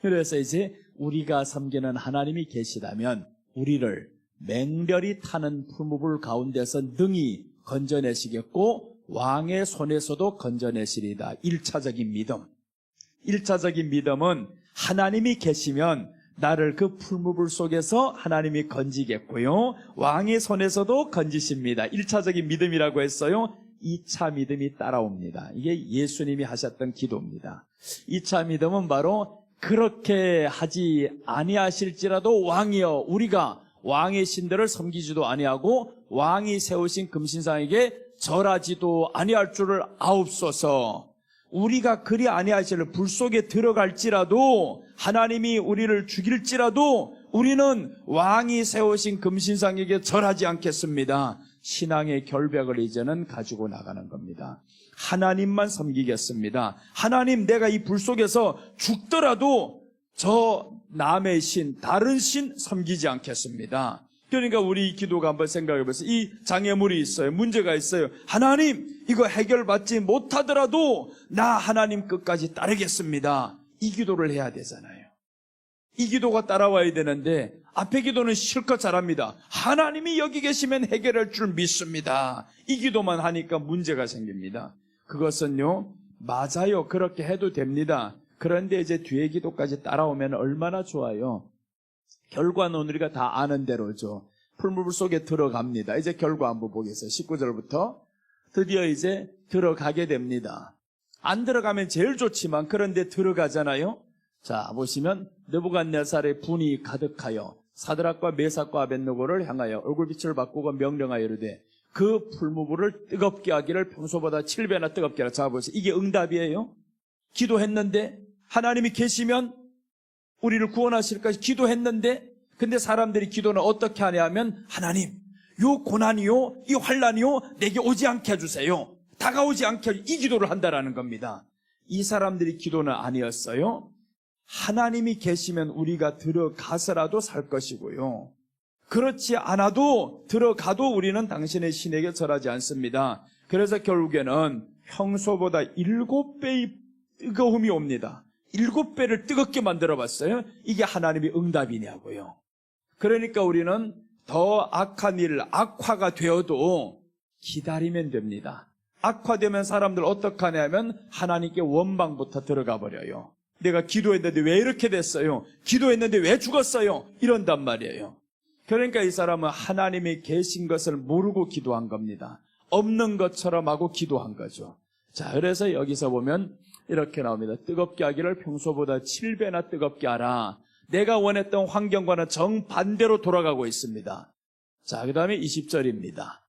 그래서 이제 우리가 섬기는 하나님이 계시다면 우리를 맹렬히 타는 풀무불 가운데서 능히 건져내시겠고 왕의 손에서도 건져내시리다. 1차적인 믿음. 1차적인 믿음은 하나님이 계시면 나를 그 풀무불 속에서 하나님이 건지겠고요. 왕의 손에서도 건지십니다. 1차적인 믿음이라고 했어요. 2차 믿음이 따라옵니다. 이게 예수님이 하셨던 기도입니다. 2차 믿음은 바로 그렇게 하지 아니하실지라도 왕이여, 우리가 왕의 신들을 섬기지도 아니하고 왕이 세우신 금신상에게 절하지도 아니할 줄을 아옵소서. 우리가 그리 아니하실 불 속에 들어갈지라도, 하나님이 우리를 죽일지라도 우리는 왕이 세우신 금신상에게 절하지 않겠습니다. 신앙의 결백을 이제는 가지고 나가는 겁니다. 하나님만 섬기겠습니다. 하나님, 내가 이 불 속에서 죽더라도 저 남의 신, 다른 신 섬기지 않겠습니다. 그러니까 우리 이 기도가 한번 생각해 보세요. 이 장애물이 있어요. 문제가 있어요. 하나님, 이거 해결받지 못하더라도 나 하나님 끝까지 따르겠습니다. 이 기도를 해야 되잖아요. 이 기도가 따라와야 되는데 앞에 기도는 실컷 잘합니다. 하나님이 여기 계시면 해결할 줄 믿습니다. 이 기도만 하니까 문제가 생깁니다. 그것은요, 맞아요. 그렇게 해도 됩니다. 그런데 이제 뒤에 기도까지 따라오면 얼마나 좋아요. 결과는 우리가 다 아는 대로죠. 풀무불 속에 들어갑니다. 이제 결과 한번 보겠어요. 19절부터 드디어 이제 들어가게 됩니다. 안 들어가면 제일 좋지만 그런데 들어가잖아요. 자, 보시면 느부갓네살의 분이 가득하여 사드락과 메삭과 아벳느고를 향하여 얼굴빛을 바꾸고 명령하여 이르되 그 풀무불을 뜨겁게 하기를 평소보다 7배나 뜨겁게 하라. 자, 보세요. 이게 응답이에요. 기도했는데 하나님이 계시면 우리를 구원하실까 기도했는데, 근데 사람들이 기도는 어떻게 하냐 하면 하나님, 요 고난이요, 이 환난이요 내게 오지 않게 해주세요. 다가오지 않게 해주세요. 이 기도를 한다라는 겁니다. 이 사람들이 기도는 아니었어요. 하나님이 계시면 우리가 들어가서라도 살 것이고요. 그렇지 않아도 들어가도 우리는 당신의 신에게 절하지 않습니다. 그래서 결국에는 평소보다 7배의 뜨거움이 옵니다. 7배를 뜨겁게 만들어봤어요. 이게 하나님의 응답이냐고요. 그러니까 우리는 더 악한 일, 악화가 되어도 기다리면 됩니다. 악화되면 사람들 어떻게 하냐면 하나님께 원망부터 들어가 버려요. 내가 기도했는데 왜 이렇게 됐어요? 기도했는데 왜 죽었어요? 이런단 말이에요. 그러니까 이 사람은 하나님이 계신 것을 모르고 기도한 겁니다. 없는 것처럼 하고 기도한 거죠. 자, 그래서 여기서 보면 이렇게 나옵니다. 뜨겁게 하기를 평소보다 7배나 뜨겁게 하라. 내가 원했던 환경과는 정반대로 돌아가고 있습니다. 자, 그 다음에 20절입니다.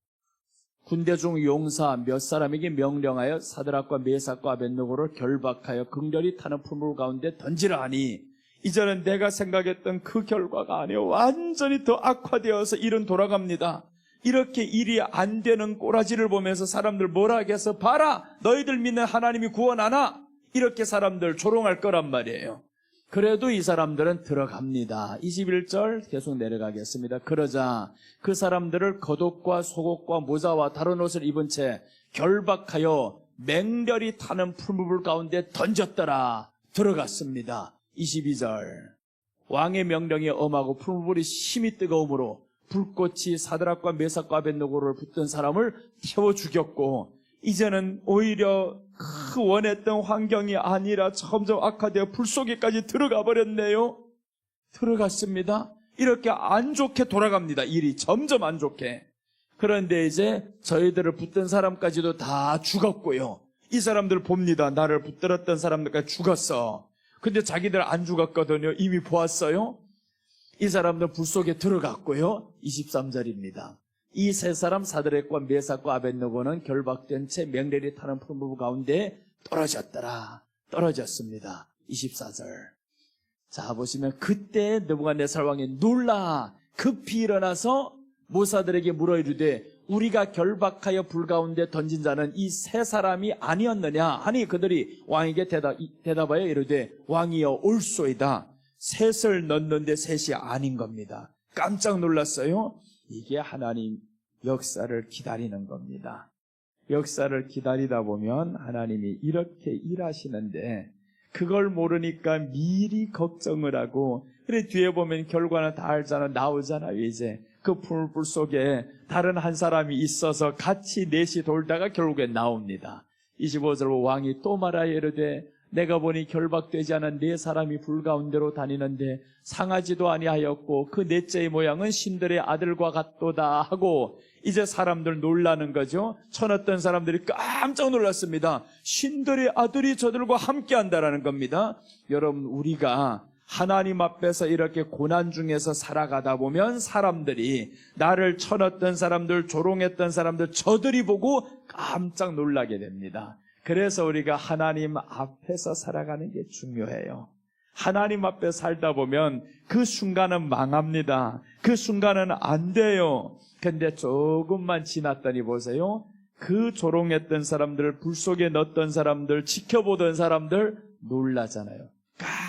군대 중 용사 몇 사람에게 명령하여 사드락과 메삭과 아벳느고를 결박하여 극렬히 타는 풀물 가운데 던지라 하니, 이제는 내가 생각했던 그 결과가 아니요 완전히 더 악화되어서 일은 돌아갑니다. 이렇게 일이 안 되는 꼬라지를 보면서 사람들 뭐라 하겠어? 봐라, 너희들 믿는 하나님이 구원하나? 이렇게 사람들 조롱할 거란 말이에요. 그래도 이 사람들은 들어갑니다. 21절 계속 내려가겠습니다. 그러자 그 사람들을 겉옷과 속옷과 모자와 다른 옷을 입은 채 결박하여 맹렬히 타는 풀무불 가운데 던졌더라. 들어갔습니다. 22절 왕의 명령이 엄하고 풀무불이 심히 뜨거움으로 불꽃이 사드락과 메삭과 아벳느고를 붙든 사람을 태워 죽였고, 이제는 오히려 그 원했던 환경이 아니라 점점 악화되어 불 속에까지 들어가 버렸네요. 들어갔습니다. 이렇게 안 좋게 돌아갑니다. 일이 점점 안 좋게. 그런데 이제 저희들을 붙든 사람까지도 다 죽었고요. 이 사람들 봅니다. 나를 붙들었던 사람들까지 죽었어. 근데 자기들 안 죽었거든요. 이미 보았어요. 이 사람들 불 속에 들어갔고요. 23절입니다. 이 세 사람 사드락과 메삭과 아벳느고는 결박된 채 맹렬히 타는 풀무불 가운데 떨어졌더라. 떨어졌습니다. 24절. 자, 보시면 그때 느부갓네살 왕이 놀라 급히 일어나서 모사들에게 물어 이르되 우리가 결박하여 불 가운데 던진 자는 이 세 사람이 아니었느냐 하니, 그들이 왕에게 대답하여 이르되 왕이여 옳소이다. 셋을 넣는데 셋이 아닌 겁니다. 깜짝 놀랐어요. 이게 하나님 역사를 기다리는 겁니다. 역사를 기다리다 보면 하나님이 이렇게 일하시는데 그걸 모르니까 미리 걱정을 하고, 그래 뒤에 보면 결과는 다 알잖아. 나오잖아요. 이제 그 풀불 속에 다른 한 사람이 있어서 같이 넷이 돌다가 결국에 나옵니다. 25절 왕이 또 말하여 이르되 내가 보니 결박되지 않은 네 사람이 불 가운데로 다니는데 상하지도 아니하였고 그 넷째의 모양은 신들의 아들과 같도다 하고, 이제 사람들 놀라는 거죠. 쳐놨던 사람들이 깜짝 놀랐습니다. 신들의 아들이 저들과 함께 한다라는 겁니다. 여러분, 우리가 하나님 앞에서 이렇게 고난 중에서 살아가다 보면 사람들이, 나를 쳐놨던 사람들, 조롱했던 사람들, 저들이 보고 깜짝 놀라게 됩니다. 그래서 우리가 하나님 앞에서 살아가는 게 중요해요. 하나님 앞에 살다 보면 그 순간은 망합니다. 그 순간은 안 돼요. 근데 조금만 지났더니 보세요. 그 조롱했던 사람들, 불 속에 넣었던 사람들, 지켜보던 사람들 놀라잖아요.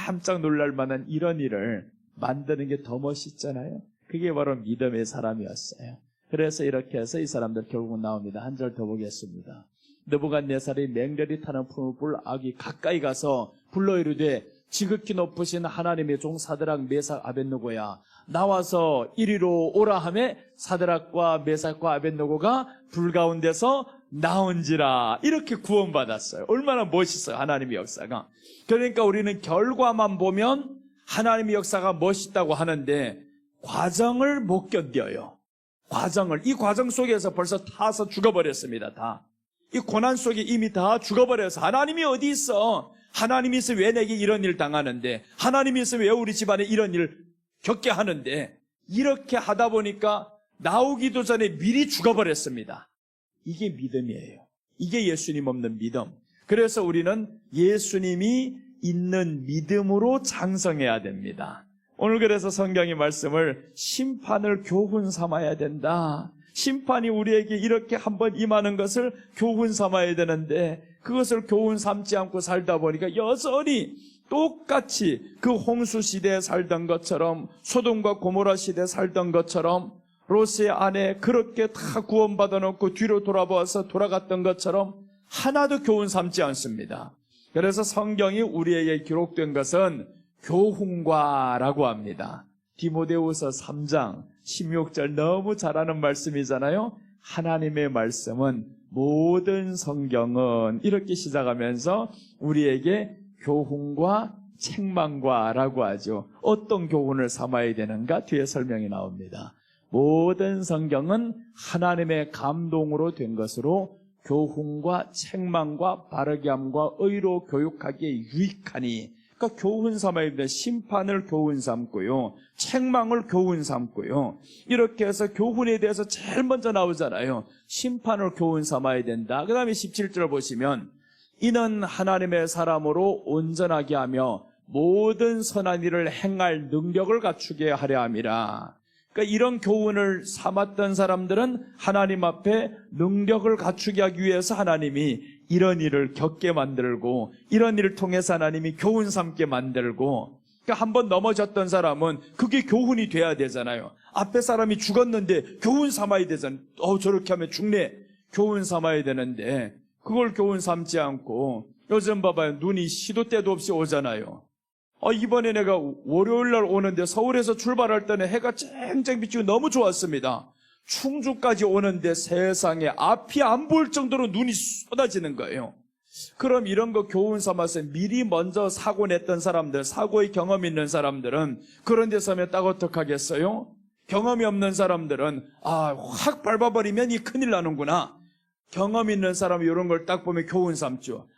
깜짝 놀랄 만한 이런 일을 만드는 게 더 멋있잖아요. 그게 바로 믿음의 사람이었어요. 그래서 이렇게 해서 이 사람들 결국은 나옵니다. 한 절 더 보겠습니다. 느부갓네살이 맹렬히 타는 풀무불 아기 가까이 가서 불러 이르되 지극히 높으신 하나님의 종 사드락, 메삭, 아벳느고야 나와서 이리로 오라 하매 사드락과 메삭과 아벳느고가 불 가운데서 나온지라. 이렇게 구원받았어요. 얼마나 멋있어요, 하나님의 역사가. 그러니까 우리는 결과만 보면 하나님의 역사가 멋있다고 하는데 과정을 못 견뎌요. 이 과정 속에서 벌써 타서 죽어버렸습니다. 다. 이 고난 속에 이미 다 죽어버려서 하나님이 어디 있어? 하나님이 있어 왜 내게 이런 일 당하는데? 하나님이 있어 왜 우리 집안에 이런 일 겪게 하는데? 이렇게 하다 보니까 나오기도 전에 미리 죽어버렸습니다. 이게 믿음이에요. 이게 예수님 없는 믿음. 그래서 우리는 예수님이 있는 믿음으로 장성해야 됩니다. 오늘 그래서 성경의 말씀을 심판을 교훈 삼아야 된다. 심판이 우리에게 이렇게 한번 임하는 것을 교훈 삼아야 되는데 그것을 교훈 삼지 않고 살다 보니까 여전히 똑같이 그 홍수 시대에 살던 것처럼, 소돔과 고모라 시대에 살던 것처럼, 롯의 아내 그렇게 다 구원받아 놓고 뒤로 돌아봐서 돌아갔던 것처럼 하나도 교훈 삼지 않습니다. 그래서 성경이 우리에게 기록된 것은 교훈과라고 합니다. 디모데후서 3장 16절 너무 잘하는 말씀이잖아요. 하나님의 말씀은, 모든 성경은 이렇게 시작하면서 우리에게 교훈과 책망과라고 하죠. 어떤 교훈을 삼아야 되는가 뒤에 설명이 나옵니다. 모든 성경은 하나님의 감동으로 된 것으로 교훈과 책망과 바르게 함과 의로 교육하기에 유익하니, 그러니까 교훈 삼아야 됩니다. 심판을 교훈 삼고요, 책망을 교훈 삼고요. 이렇게 해서 교훈에 대해서 제일 먼저 나오잖아요. 심판을 교훈 삼아야 된다. 그 다음에 17절 보시면 이는 하나님의 사람으로 온전하게 하며 모든 선한 일을 행할 능력을 갖추게 하려 함이라. 그러니까 이런 교훈을 삼았던 사람들은 하나님 앞에 능력을 갖추게 하기 위해서 하나님이 이런 일을 겪게 만들고, 이런 일을 통해서 하나님이 교훈 삼게 만들고, 그러니까 한번 넘어졌던 사람은 그게 교훈이 돼야 되잖아요. 앞에 사람이 죽었는데 교훈 삼아야 되잖아요. 저렇게 하면 죽네. 교훈 삼아야 되는데 그걸 교훈 삼지 않고, 요즘 봐봐요. 눈이 시도 때도 없이 오잖아요. 이번에 내가 월요일 날 오는데 서울에서 출발할 때는 해가 쨍쨍 비치고 너무 좋았습니다. 충주까지 오는데 세상에 앞이 안 보일 정도로 눈이 쏟아지는 거예요. 그럼 이런 거 교훈 삼아서 미리 먼저 사고 냈던 사람들, 사고의 경험 있는 사람들은 그런 데서 하면 딱 어떡하겠어요? 경험이 없는 사람들은 확 밟아버리면 이 큰일 나는구나. 경험 있는 사람이 이런 걸 딱 보면 교훈 삼죠.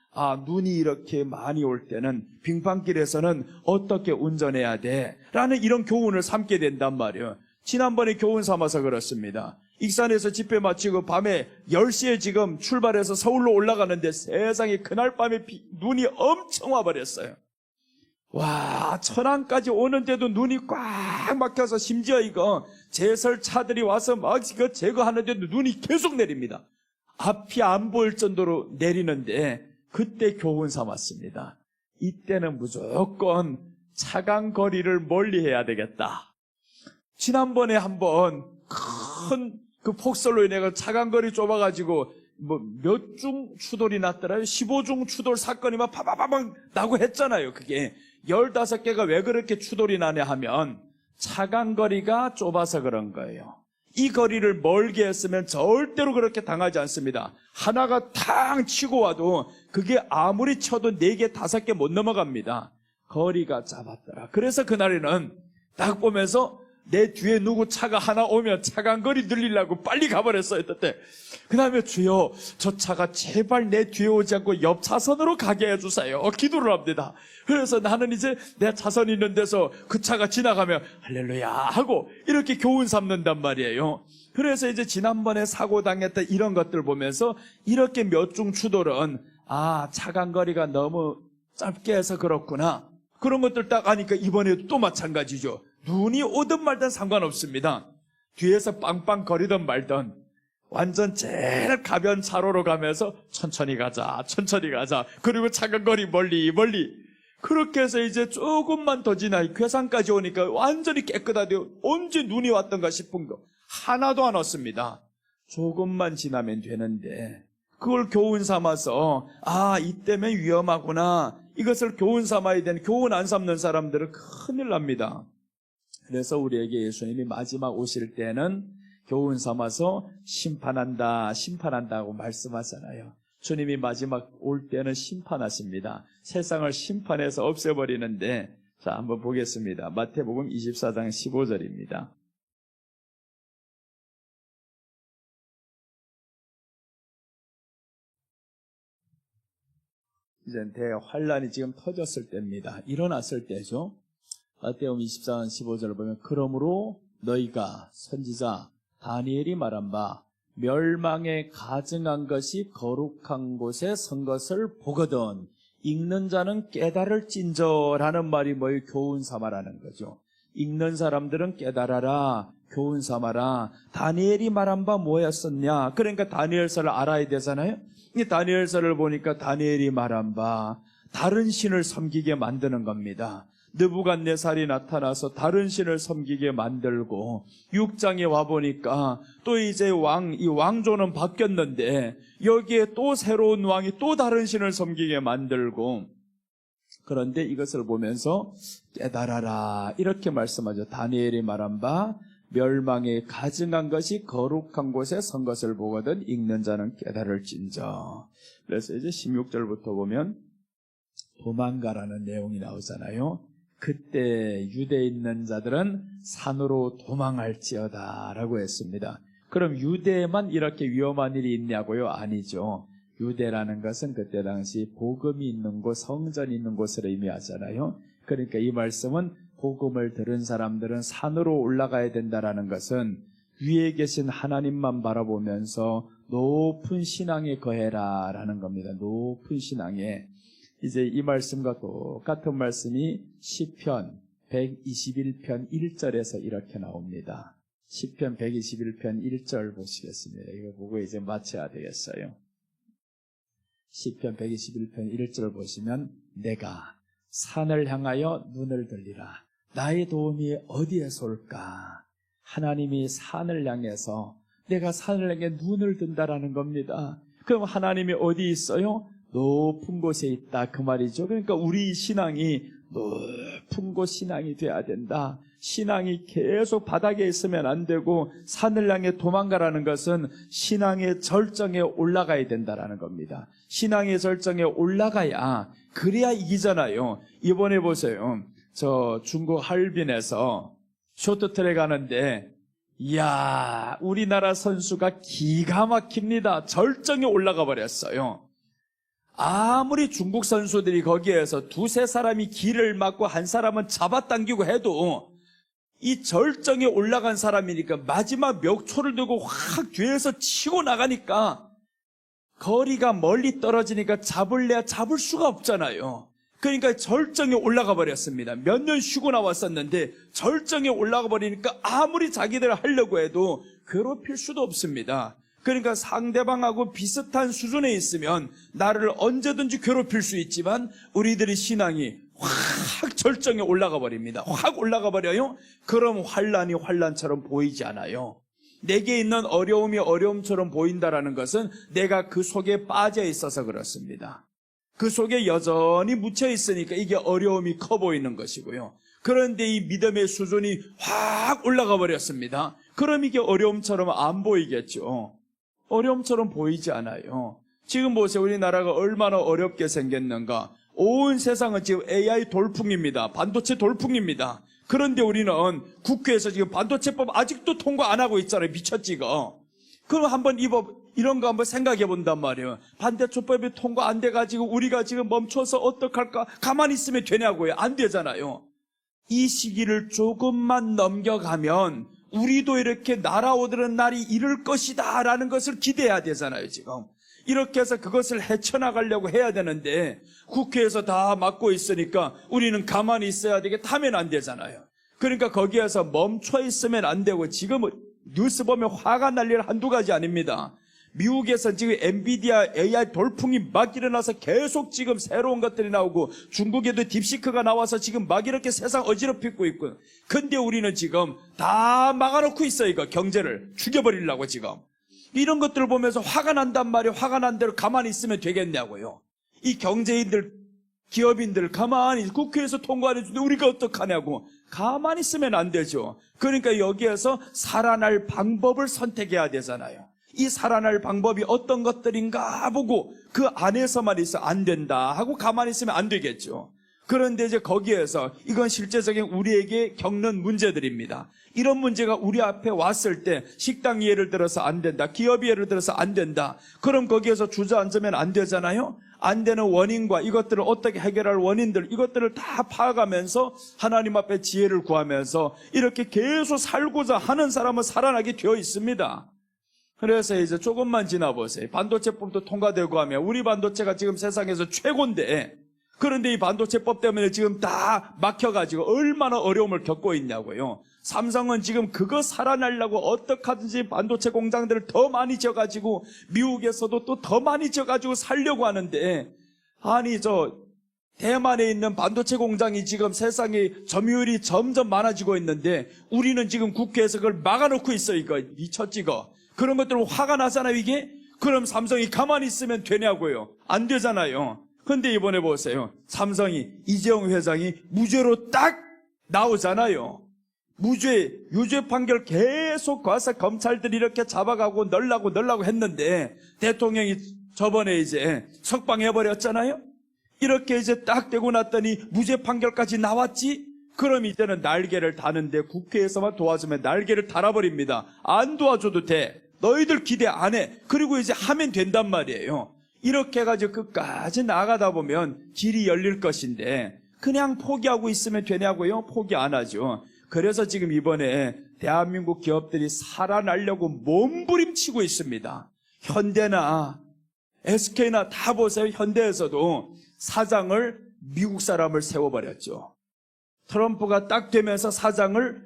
눈이 이렇게 많이 올 때는 빙판길에서는 어떻게 운전해야 돼? 라는 이런 교훈을 삼게 된단 말이에요. 지난번에 교훈 삼아서 그렇습니다. 익산에서 집회 마치고 밤에 10시에 지금 출발해서 서울로 올라가는데 세상에 그날 밤에 눈이 엄청 와버렸어요. 와, 천안까지 오는데도 눈이 꽉 막혀서 심지어 이거 제설차들이 와서 막 이거 제거하는데도 눈이 계속 내립니다. 앞이 안 보일 정도로 내리는데 그때 교훈 삼았습니다. 이때는 무조건 차간 거리를 멀리해야 되겠다. 지난번에 한번 큰 그 폭설로 인해 차간 거리 좁아가지고 몇 중 추돌이 났더라요. 15중 추돌 사건이 막 파바바방 나고 했잖아요. 그게 15개가 왜 그렇게 추돌이 나냐 하면 차간 거리가 좁아서 그런 거예요. 이 거리를 멀게 했으면 절대로 그렇게 당하지 않습니다. 하나가 탕 치고 와도 그게 아무리 쳐도 4개, 5개 못 넘어갑니다. 거리가 짧았더라. 그래서 그날에는 딱 보면서 내 뒤에 누구 차가 하나 오면 차간 거리 늘리려고 빨리 가버렸어요. 그때 그 다음에 주여 저 차가 제발 내 뒤에 오지 않고 옆 차선으로 가게 해주세요. 기도를 합니다. 그래서 나는 이제 내 차선이 있는 데서 그 차가 지나가면 할렐루야 하고 이렇게 교훈 삼는단 말이에요. 그래서 이제 지난번에 사고 당했던 이런 것들 보면서 이렇게 몇 중 추돌은 차간 거리가 너무 짧게 해서 그렇구나. 그런 것들 딱 아니까 이번에도 또 마찬가지죠. 눈이 오든 말든 상관없습니다. 뒤에서 빵빵 거리든 말든 완전 제일 가벼운 차로로 가면서 천천히 가자. 그리고 차간 거리 멀리. 그렇게 해서 이제 조금만 더 지나 괴산까지 오니까 완전히 깨끗하대요. 언제 눈이 왔던가 싶은 거 하나도 안 왔습니다. 조금만 지나면 되는데 그걸 교훈 삼아서 이때면 위험하구나, 이것을 교훈 삼아야 되는, 교훈 안 삼는 사람들은 큰일 납니다. 그래서 우리에게 예수님이 마지막 오실 때는 교훈 삼아서 심판한다고 말씀하잖아요. 주님이 마지막 올 때는 심판하십니다. 세상을 심판해서 없애버리는데, 자, 한번 보겠습니다. 마태복음 24장 15절입니다. 이제 대환란이 지금 터졌을 때입니다. 일어났을 때죠. 마태복음 24장 15절을 보면, 그러므로 너희가 선지자 다니엘이 말한 바 멸망에 가증한 것이 거룩한 곳에 선 것을 보거든 읽는 자는 깨달을진저라는 말이 뭐예요? 교훈 삼아라는 거죠. 읽는 사람들은 깨달아라, 교훈 삼아라. 다니엘이 말한 바 뭐였었냐? 그러니까 다니엘서를 알아야 되잖아요. 이 다니엘서를 보니까 다니엘이 말한 바 다른 신을 섬기게 만드는 겁니다. 느부갓네살이 나타나서 다른 신을 섬기게 만들고, 6장에 와보니까 또 이제 이 왕조는 바뀌었는데 여기에 또 새로운 왕이 또 다른 신을 섬기게 만들고, 그런데 이것을 보면서 깨달아라 이렇게 말씀하죠. 다니엘이 말한 바 멸망에 가증한 것이 거룩한 곳에 선 것을 보거든 읽는 자는 깨달을진저. 그래서 이제 16절부터 보면 도망가라는 내용이 나오잖아요. 그때 유대에 있는 자들은 산으로 도망할지어다 라고 했습니다. 그럼 유대에만 이렇게 위험한 일이 있냐고요? 아니죠. 유대라는 것은 그때 당시 복음이 있는 곳, 성전이 있는 곳을 의미하잖아요. 그러니까 이 말씀은 복음을 들은 사람들은 산으로 올라가야 된다라는 것은 위에 계신 하나님만 바라보면서 높은 신앙에 거해라 라는 겁니다. 높은 신앙에. 이제 이 말씀과 똑같은 말씀이 시편 121편 1절에서 이렇게 나옵니다. 시편 121편 1절 보시겠습니다. 이거 보고 이제 마쳐야 되겠어요. 시편 121편 1절 보시면, 내가 산을 향하여 눈을 들리라. 나의 도움이 어디에서 올까? 하나님이 산을 향해서, 내가 산을 향해 눈을 든다라는 겁니다. 그럼 하나님이 어디 있어요? 높은 곳에 있다 그 말이죠. 그러니까 우리 신앙이 높은 곳 신앙이 돼야 된다. 신앙이 계속 바닥에 있으면 안 되고 산을 향해 도망가라는 것은 신앙의 절정에 올라가야 된다라는 겁니다. 신앙의 절정에 올라가야, 그래야 이기잖아요. 이번에 보세요. 저 중국 하얼빈에서 쇼트트랙 하는데, 이야, 우리나라 선수가 기가 막힙니다. 절정에 올라가 버렸어요. 아무리 중국 선수들이 거기에서 두세 사람이 길을 막고 한 사람은 잡아당기고 해도 이 절정에 올라간 사람이니까 마지막 몇 초를 두고 확 뒤에서 치고 나가니까 거리가 멀리 떨어지니까 잡을래야 잡을 수가 없잖아요. 그러니까 절정에 올라가 버렸습니다. 몇 년 쉬고 나왔었는데 절정에 올라가 버리니까 아무리 자기들 하려고 해도 괴롭힐 수도 없습니다. 그러니까 상대방하고 비슷한 수준에 있으면 나를 언제든지 괴롭힐 수 있지만 우리들의 신앙이 확 절정에 올라가 버립니다. 확 올라가 버려요. 그럼 환란이 환란처럼 보이지 않아요. 내게 있는 어려움이 어려움처럼 보인다라는 것은 내가 그 속에 빠져 있어서 그렇습니다. 그 속에 여전히 묻혀 있으니까 이게 어려움이 커 보이는 것이고요. 그런데 이 믿음의 수준이 확 올라가 버렸습니다. 그럼 이게 어려움처럼 안 보이겠죠. 어려움처럼 보이지 않아요. 지금 보세요. 우리나라가 얼마나 어렵게 생겼는가. 온 세상은 지금 AI 돌풍입니다. 반도체 돌풍입니다. 그런데 우리는 국회에서 지금 반도체법 아직도 통과 안 하고 있잖아요. 미쳤지 이거. 그럼 한번 이런 거 한번 생각해 본단 말이에요. 반도체법이 통과 안 돼가지고 우리가 지금 멈춰서 어떡할까? 가만히 있으면 되냐고요. 안 되잖아요. 이 시기를 조금만 넘겨가면 우리도 이렇게 날아오르는 날이 이를 것이다 라는 것을 기대해야 되잖아요. 지금 이렇게 해서 그것을 헤쳐나가려고 해야 되는데 국회에서 다 막고 있으니까 우리는 가만히 있어야 되게 하면 안 되잖아요. 그러니까 거기에서 멈춰 있으면 안 되고, 지금 뉴스 보면 화가 날 일 한두 가지 아닙니다. 미국에서 지금 엔비디아 AI 돌풍이 막 일어나서 계속 지금 새로운 것들이 나오고, 중국에도 딥시크가 나와서 지금 막 이렇게 세상 어지럽히고 있고, 근데 우리는 지금 다 막아놓고 있어요. 이거 경제를 죽여버리려고 지금. 이런 것들을 보면서 화가 난단 말이에요. 화가 난 대로 가만히 있으면 되겠냐고요. 이 경제인들, 기업인들 가만히 국회에서 통과 안 해주는데 우리가 어떡하냐고. 가만히 있으면 안 되죠. 그러니까 여기에서 살아날 방법을 선택해야 되잖아요. 이 살아날 방법이 어떤 것들인가 보고 그 안에서만 있어 안 된다 하고 가만히 있으면 안 되겠죠. 그런데 이제 거기에서 이건 실제적인 우리에게 겪는 문제들입니다. 이런 문제가 우리 앞에 왔을 때 식당 예를 들어서 안 된다, 기업 예를 들어서 안 된다. 그럼 거기에서 주저앉으면 안 되잖아요. 안 되는 원인과 이것들을 어떻게 해결할 원인들, 이것들을 다 파악하면서 하나님 앞에 지혜를 구하면서 이렇게 계속 살고자 하는 사람은 살아나게 되어 있습니다. 그래서 이제 조금만 지나보세요. 반도체법도 통과되고 하면 우리 반도체가 지금 세상에서 최고인데, 그런데 이 반도체법 때문에 지금 다 막혀가지고 얼마나 어려움을 겪고 있냐고요. 삼성은 지금 그거 살아나려고 어떻게 하든지 반도체 공장들을 더 많이 지어가지고 미국에서도 또 더 많이 지어가지고 살려고 하는데, 아니 대만에 있는 반도체 공장이 지금 세상에 점유율이 점점 많아지고 있는데 우리는 지금 국회에서 그걸 막아놓고 있어. 이거 미쳤지 이거. 그런 것들은 화가 나잖아요 이게. 그럼 삼성이 가만히 있으면 되냐고요. 안 되잖아요. 근데 이번에 보세요. 삼성이 이재용 회장이 무죄로 딱 나오잖아요. 유죄 판결 계속 가서 검찰들이 이렇게 잡아가고 널라고 했는데 대통령이 저번에 이제 석방해버렸잖아요. 이렇게 이제 딱 되고 났더니 무죄 판결까지 나왔지? 그럼 이제는 날개를 다는데 국회에서만 도와주면 날개를 달아버립니다. 안 도와줘도 돼. 너희들 기대 안 해. 그리고 이제 하면 된단 말이에요. 이렇게 해가지고 끝까지 나가다 보면 길이 열릴 것인데 그냥 포기하고 있으면 되냐고요? 포기 안 하죠. 그래서 지금 이번에 대한민국 기업들이 살아나려고 몸부림치고 있습니다. 현대나 SK나 다 보세요. 현대에서도 사장을 미국 사람을 세워버렸죠. 트럼프가 딱 되면서 사장을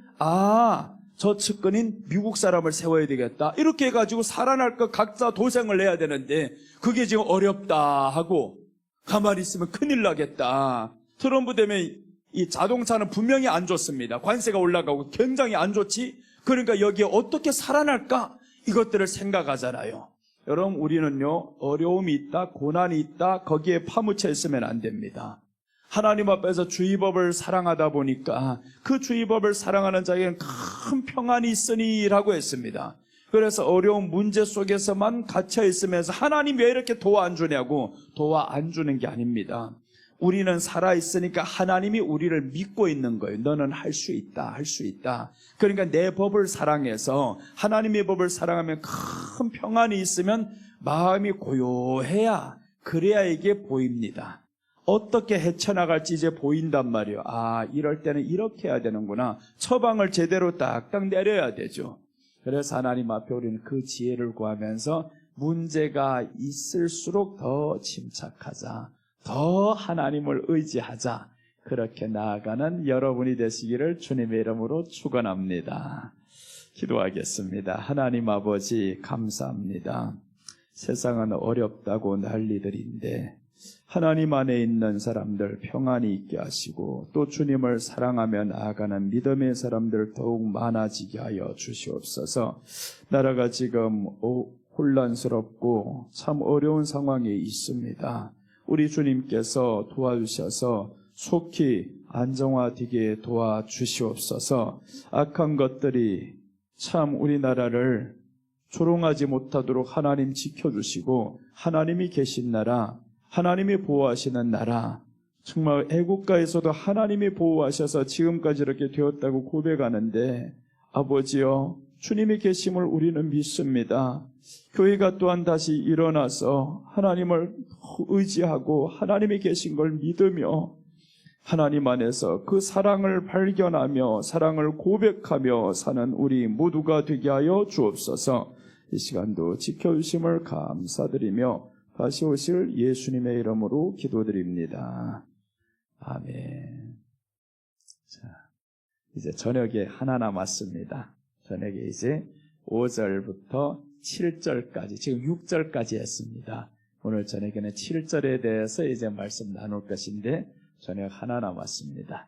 저 측근인 미국 사람을 세워야 되겠다. 이렇게 해가지고 살아날 것 각자 도생을 해야 되는데 그게 지금 어렵다 하고 가만히 있으면 큰일 나겠다. 트럼프 되면 이 자동차는 분명히 안 좋습니다. 관세가 올라가고 굉장히 안 좋지. 그러니까 여기에 어떻게 살아날까? 이것들을 생각하잖아요. 여러분 우리는요 어려움이 있다, 고난이 있다 거기에 파묻혀 있으면 안 됩니다. 하나님 앞에서 주의법을 사랑하다 보니까 그 주의법을 사랑하는 자에게는 큰 평안이 있으니 라고 했습니다. 그래서 어려운 문제 속에서만 갇혀 있으면서 하나님 왜 이렇게 도와 안 주냐고, 도와 안 주는 게 아닙니다. 우리는 살아있으니까 하나님이 우리를 믿고 있는 거예요. 너는 할 수 있다, 할 수 있다. 그러니까 내 법을 사랑해서 하나님의 법을 사랑하면 큰 평안이 있으면 마음이 고요해야, 그래야 이게 보입니다. 어떻게 헤쳐나갈지 이제 보인단 말이에요. 이럴 때는 이렇게 해야 되는구나. 처방을 제대로 딱딱 내려야 되죠. 그래서 하나님 앞에 우리는 그 지혜를 구하면서 문제가 있을수록 더 침착하자, 더 하나님을 의지하자, 그렇게 나아가는 여러분이 되시기를 주님의 이름으로 축원합니다. 기도하겠습니다. 하나님 아버지 감사합니다. 세상은 어렵다고 난리들인데 하나님 안에 있는 사람들 평안이 있게 하시고 또 주님을 사랑하며 나아가는 믿음의 사람들 더욱 많아지게 하여 주시옵소서. 나라가 지금 혼란스럽고 참 어려운 상황에 있습니다. 우리 주님께서 도와주셔서 속히 안정화되게 도와주시옵소서. 악한 것들이 참 우리나라를 조롱하지 못하도록 하나님 지켜주시고 하나님이 계신 나라, 하나님이 보호하시는 나라, 정말 애국가에서도 하나님이 보호하셔서 지금까지 이렇게 되었다고 고백하는데 아버지여 주님이 계심을 우리는 믿습니다. 교회가 또한 다시 일어나서 하나님을 의지하고 하나님이 계신 걸 믿으며 하나님 안에서 그 사랑을 발견하며 사랑을 고백하며 사는 우리 모두가 되게 하여 주옵소서. 이 시간도 지켜주심을 감사드리며 다시 오실 예수님의 이름으로 기도드립니다. 아멘. 자, 이제 저녁에 하나 남았습니다. 저녁에 이제 5절부터 7절까지, 지금 6절까지 했습니다. 오늘 저녁에는 7절에 대해서 이제 말씀 나눌 것인데 저녁 하나 남았습니다.